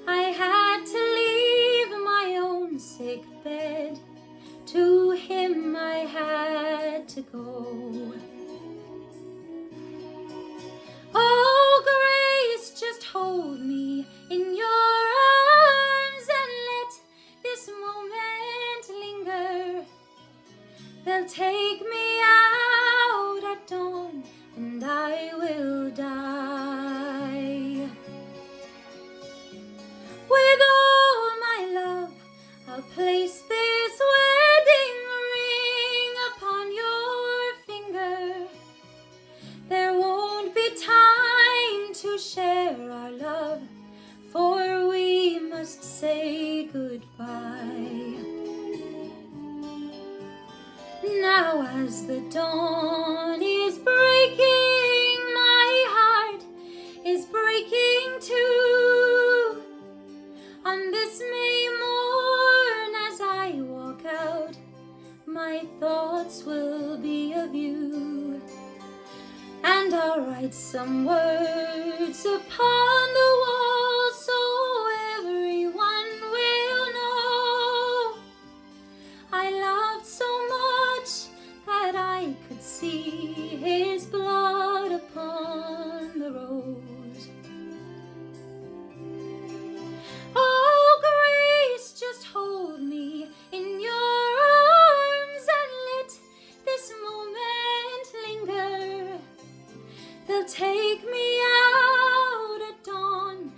I had to leave my own sick bed. To him I had to go. Oh, Grace, just hold me in your arms and let this moment linger. They'll take me out at dawn and I will die. With all my love, I'll place this wedding ring upon your finger. There won't be time to share our love, for we must say goodbye. Now as the dawn is breaking, my heart is breaking too. On this May morn as I walk out, my thoughts will be of you. And I'll write some words upon the wall so everyone will know I loved so much that I could see his blood upon the rose. Oh, Grace, just hold me in your arms and let this moment linger. They'll take me out at dawn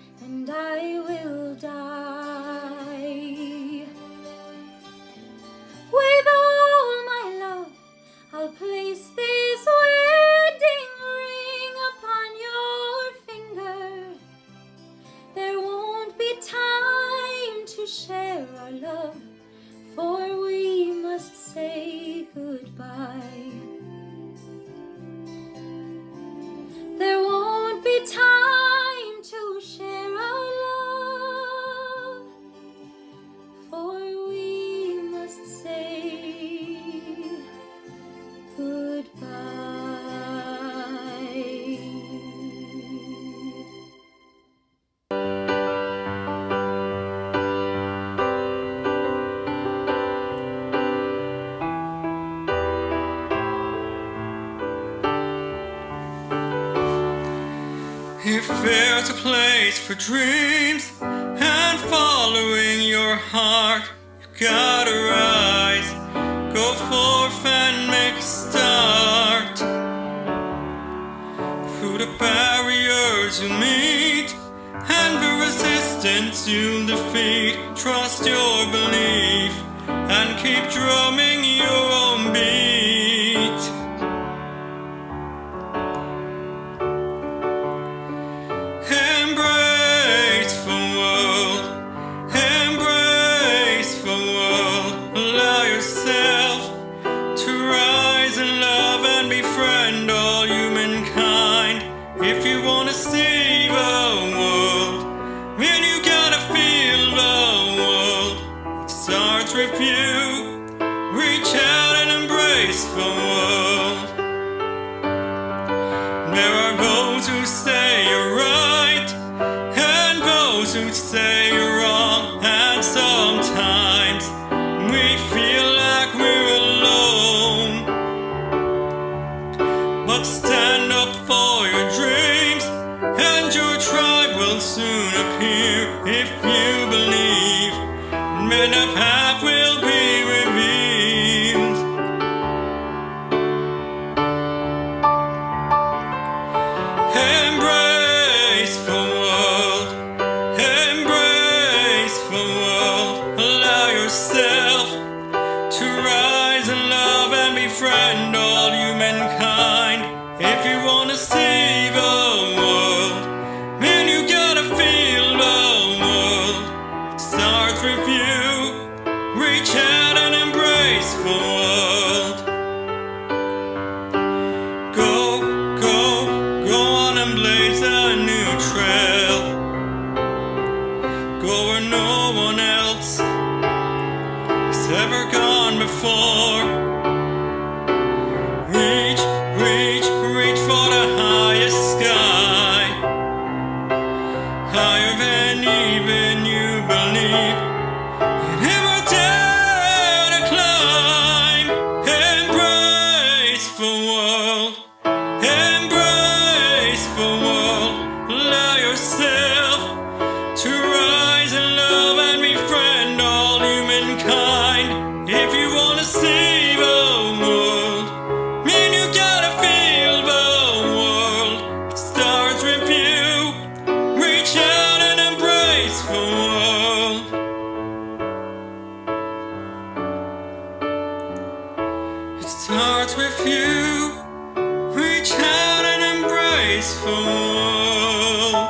If there's a place for dreams and following your heart, you gotta rise, go forth and make a start. Through the barriers you meet and the resistance you'll defeat, trust your belief and keep drumming your own beat. Embrace the world, embrace the world. Allow yourself to rise in love and befriend all humankind. If you want to see the world, then you gotta feel the world. It starts with you. Reach out and embrace the world. There are those who say you're right and those who say you're wrong, and sometimes we feel like we're alone. But stand up for your dreams and your tribe will soon appear. If you believe, then the path will be revealed. Embrace the world, embrace the world. Allow yourself to rise in love and befriend all humankind. If you want to see the world, then you gotta feel the world. It starts with you. Reach out and embrace the world. Go, go, go on and blaze a new trail. Go where no one else has ever gone before. Reach, reach, reach for the highest sky, higher than even you believe. And ever dare to climb. Embrace the world, embrace the world. Allow yourself to rise in love and befriend all humankind. If you want to see the world, then you gotta feel the world. It starts with you. Reach out and embrace the world. It starts with you. Reach out and embrace the world.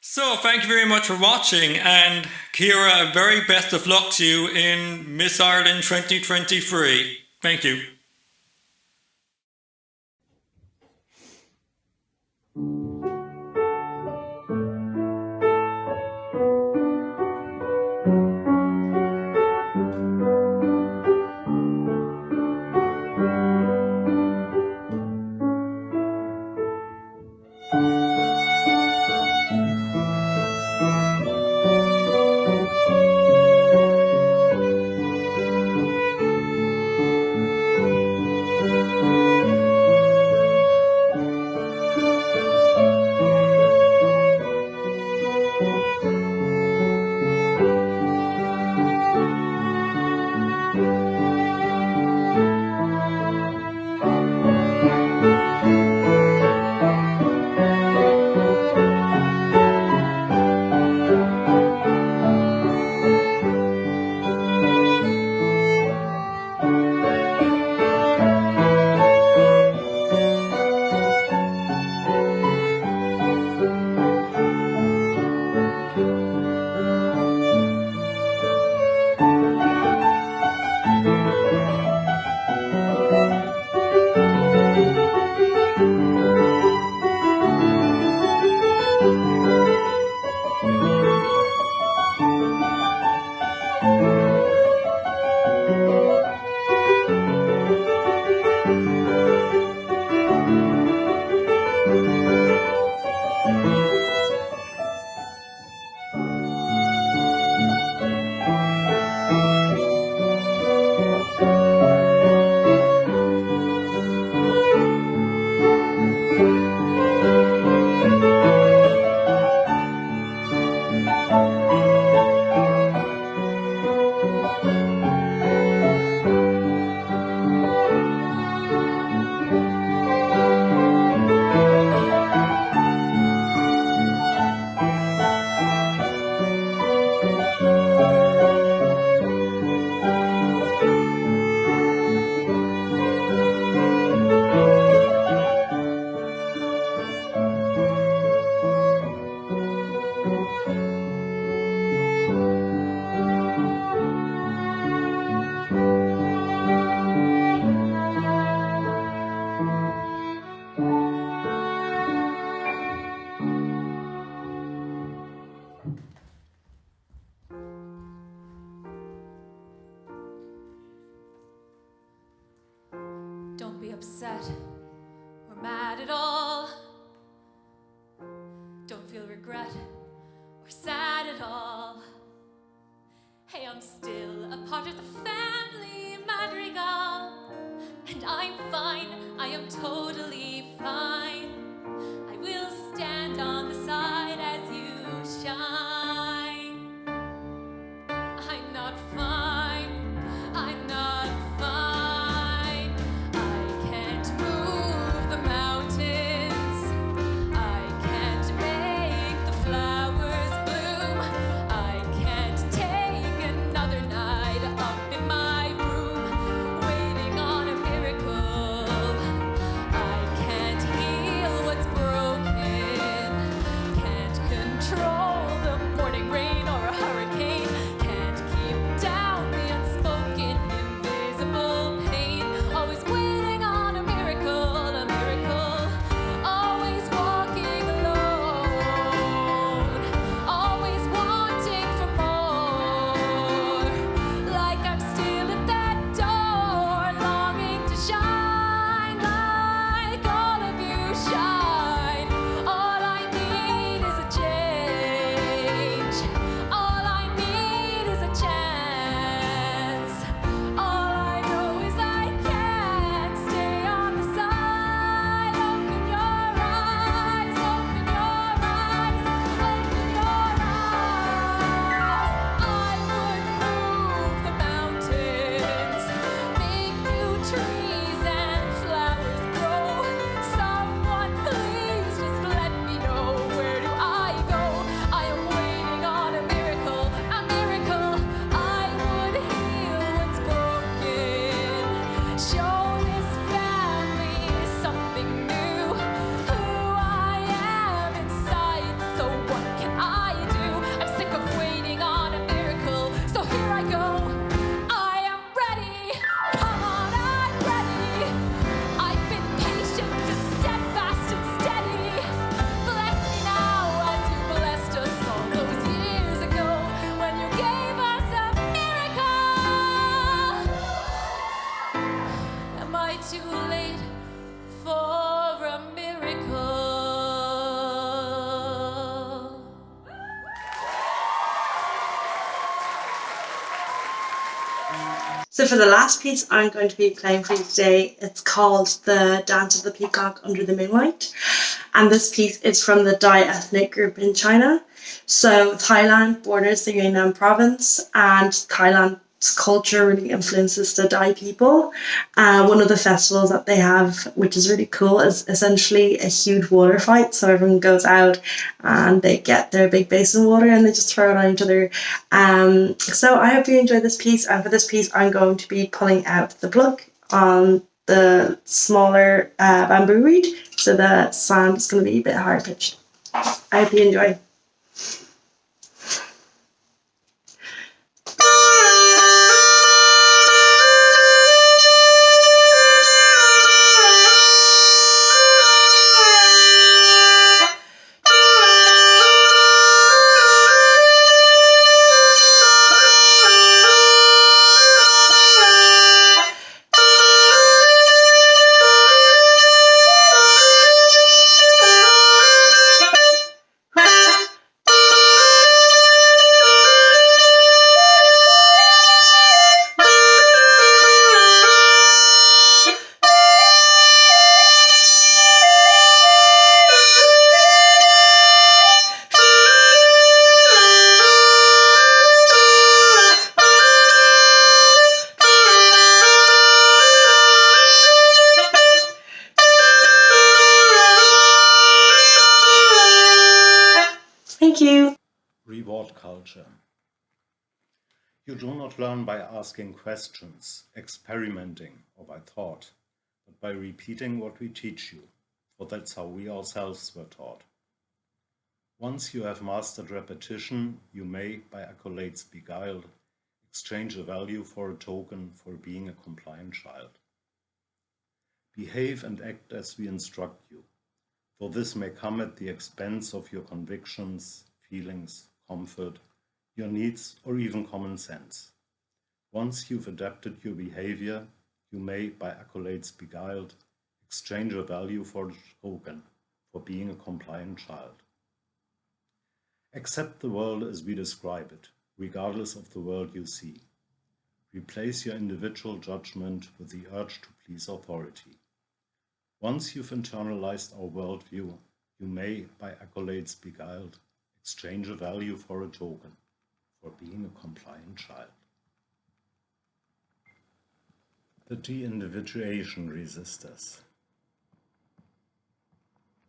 So, thank you very much for watching, and Céira, very best of luck to you in Miss Ireland 2023. Thank you. upset or mad at all. Don't feel regret or sad at all. Hey, I'm still a part of the family madrigal, and I'm fine, I am totally fine. I will stand on the side as you shine. I'm not fine, I'm not fine. I can't move the mountains, I can't make the flowers bloom, I can't take another night up in my room waiting on a miracle. I can't heal what's broken, can't control the morning rain or a hurricane, can't keep down the unspoken invisible pain. Always waiting on a miracle, always walking alone, always wanting for more, like I'm still at that door, longing to shine like all of you shine. All I need is a change, all I need is a chance. All I know is I can't stay on the side. Open your eyes, open your eyes, open your eyes. I would move the mountains, make new trees and flowers grow. Someone please just let me know, where do I go? I am waiting on a miracle, a miracle. I would heal what's broken, show this family something new, who I am inside. So what can I do? I'm sick of waiting on a miracle, so here I go. I am ready, come on, I'm ready. I've been patient and steadfast and steady. Bless me now as you blessed us all those years ago when you gave us a miracle. Am I too late for a miracle? So for the last piece I'm going to be playing for you today, it's called The Dance of the Peacock Under the Moonlight. And this piece is from the Dai ethnic group in China. So Thailand borders the Yunnan province, and Thailand's culture really influences the Dai people. One of the festivals that they have, which is really cool, is essentially a huge water fight. So everyone goes out and they get their big basin of water and they just throw it on each other. So I hope you enjoy this piece. And for this piece, I'm going to be pulling out the plug on the smaller bamboo reed. So the sound is going to be a bit higher pitched. I hope you enjoy. Thank you. Reward culture. You do not learn by asking questions, experimenting, or by thought, but by repeating what we teach you, for that's how we ourselves were taught. Once you have mastered repetition, you may, by accolades beguiled, exchange a value for a token for being a compliant child. Behave and act as we instruct you, though this may come at the expense of your convictions, feelings, comfort, your needs, or even common sense. Once you've adapted your behavior, you may, by accolades beguiled, exchange a value for a token, for being a compliant child. Accept the world as we describe it, regardless of the world you see. Replace your individual judgment with the urge to please authority. Once you've internalized our worldview, you may, by accolades beguiled, exchange a value for a token, for being a compliant child. The de-individuation resistors.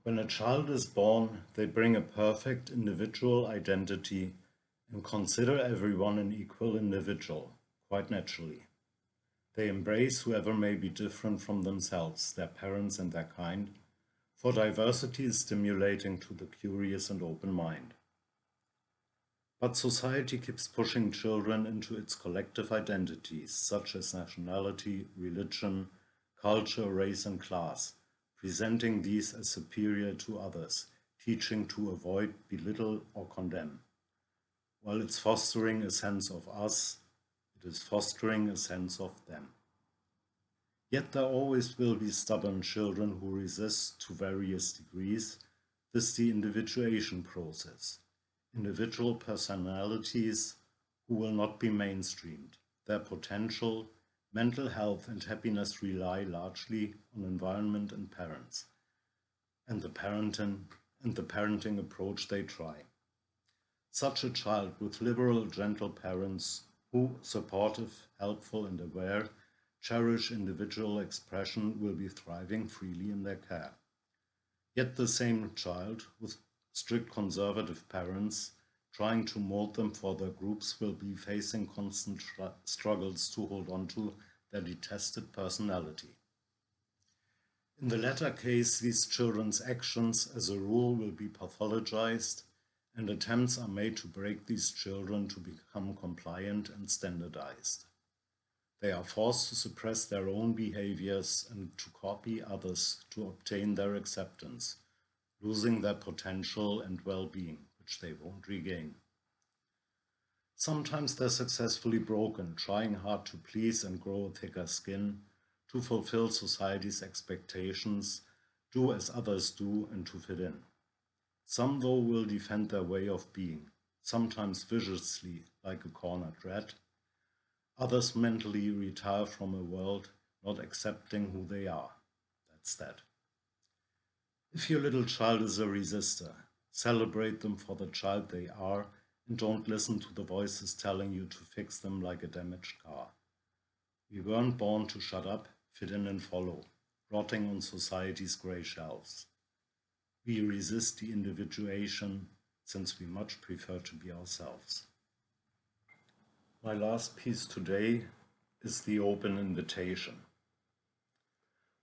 When a child is born, they bring a perfect individual identity and consider everyone an equal individual, quite naturally. They embrace whoever may be different from themselves, their parents and their kind, for diversity is stimulating to the curious and open mind. But society keeps pushing children into its collective identities, such as nationality, religion, culture, race, and class, presenting these as superior to others, teaching to avoid, belittle, or condemn. While it's fostering a sense of us, it is fostering a sense of them. Yet there always will be stubborn children who resist, to various degrees, this de-individuation process. Individual personalities who will not be mainstreamed. Their potential, mental health and happiness rely largely on environment and parents, and the parenting approach they try. Such a child with liberal, gentle parents who, supportive, helpful and aware, cherish individual expression will be thriving freely in their care. Yet the same child with strict conservative parents trying to mold them for their groups will be facing constant struggles to hold on to their detested personality. In the latter case, these children's actions as a rule will be pathologized, and attempts are made to break these children to become compliant and standardized. They are forced to suppress their own behaviors and to copy others to obtain their acceptance, losing their potential and well-being, which they won't regain. Sometimes they're successfully broken, trying hard to please and grow a thicker skin, to fulfill society's expectations, do as others do, and to fit in. Some, though, will defend their way of being, sometimes viciously, like a cornered rat. Others mentally retire from a world not accepting who they are. That's that. If your little child is a resistor, celebrate them for the child they are and don't listen to the voices telling you to fix them like a damaged car. We weren't born to shut up, fit in and follow, rotting on society's grey shelves. We resist the individuation since we much prefer to be ourselves. My last piece today is the open invitation.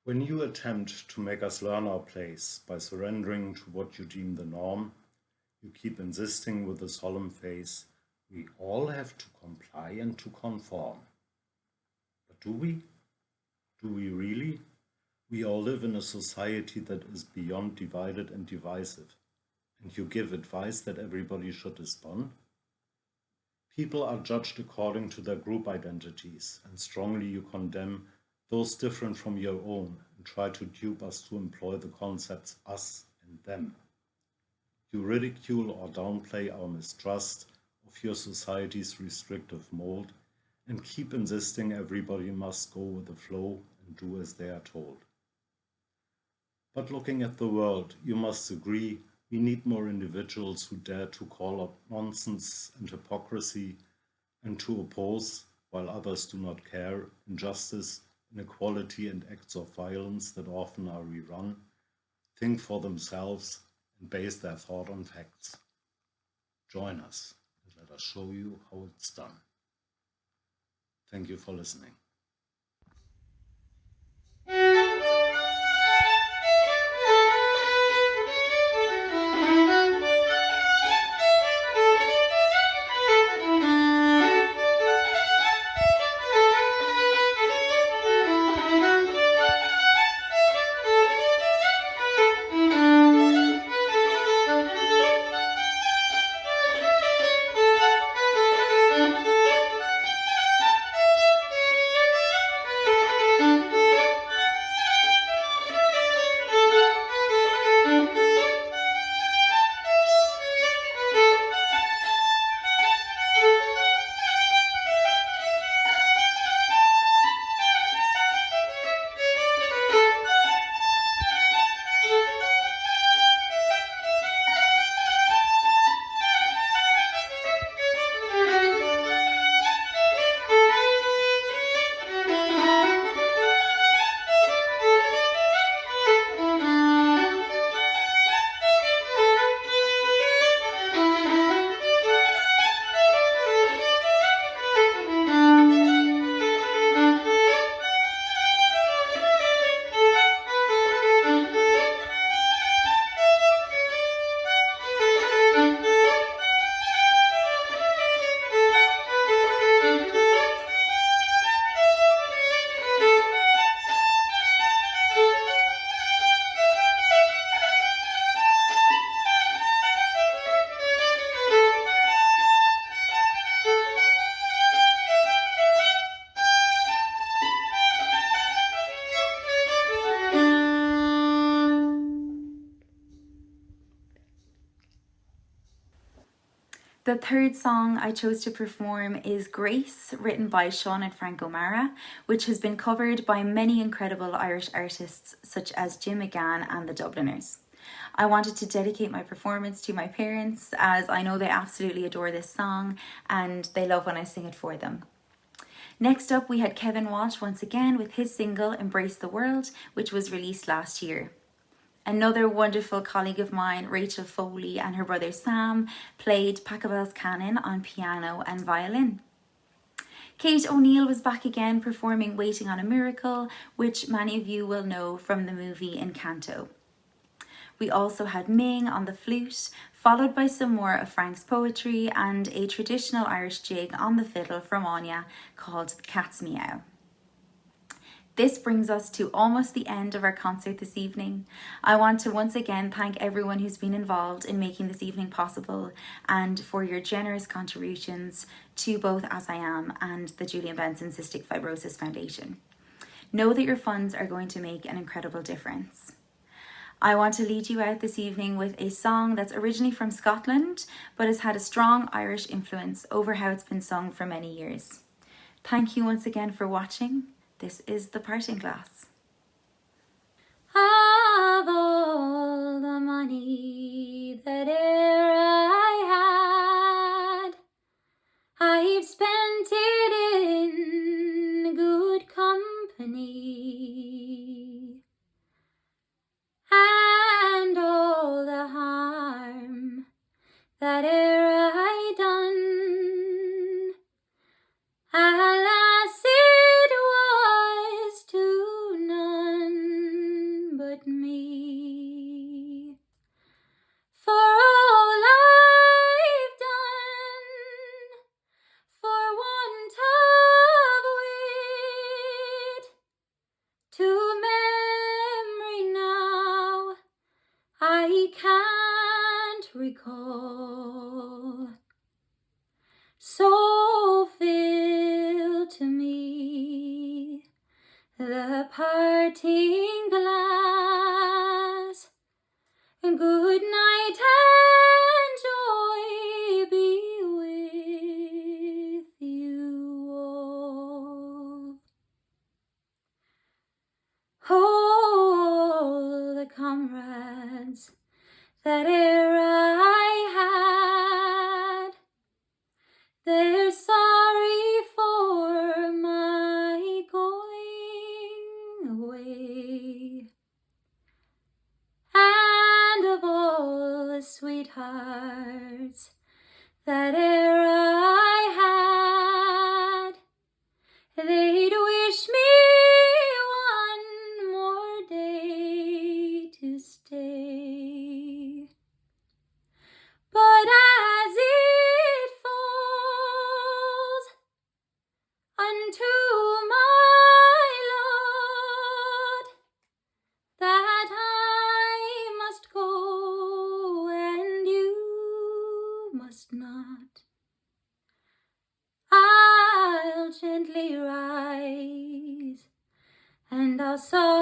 When you attempt to make us learn our place by surrendering to what you deem the norm, you keep insisting with a solemn face, we all have to comply and to conform. But do we? Do we really? We all live in a society that is beyond divided and divisive, and you give advice that everybody should respond? People are judged according to their group identities, and strongly you condemn those different from your own and try to dupe us to employ the concepts us and them. You ridicule or downplay our mistrust of your society's restrictive mold and keep insisting everybody must go with the flow and do as they are told. But looking at the world, you must agree we need more individuals who dare to call up nonsense and hypocrisy and to oppose, while others do not care, injustice, inequality and acts of violence that often are rerun, think for themselves and base their thought on facts. Join us and let us show you how it's done. Thank you for listening. The third song I chose to perform is Grace, written by Sean and Frank O'Mara, which has been covered by many incredible Irish artists such as Jim McGann and the Dubliners. I wanted to dedicate my performance to my parents, as I know they absolutely adore this song and they love when I sing it for them. Next up, we had Kevin Walsh once again with his single Embrace the World, which was released last year. Another wonderful colleague of mine, Rachel Foley, and her brother Sam played Pachelbel's Canon on piano and violin. Kate O'Neill was back again performing Waiting on a Miracle, which many of you will know from the movie Encanto. We also had Ming on the flute, followed by some more of Frank's poetry and a traditional Irish jig on the fiddle from Anya called Cat's Meow. This brings us to almost the end of our concert this evening. I want to once again thank everyone who's been involved in making this evening possible and for your generous contributions to both AsIAm and the Julian Benson Cystic Fibrosis Foundation. Know that your funds are going to make an incredible difference. I want to lead you out this evening with a song that's originally from Scotland, but has had a strong Irish influence over how it's been sung for many years. Thank you once again for watching. This is The Parting Glass. Of all the money that e'er I had, I've spent it in good company, and all the harm that e'er I done, alas, it was to none but me. For all I've done for want of wit, to memory now I can't recall. So fill to me the parting glass. Good night and joy be with you all. All the comrades that e'er I had, they're sorry for my going away. And of all the sweethearts that e'er I had, they'd wish me one more day to stay. But as it falls unto my lot that I must go and you must not, I'll gently rise and I'll softly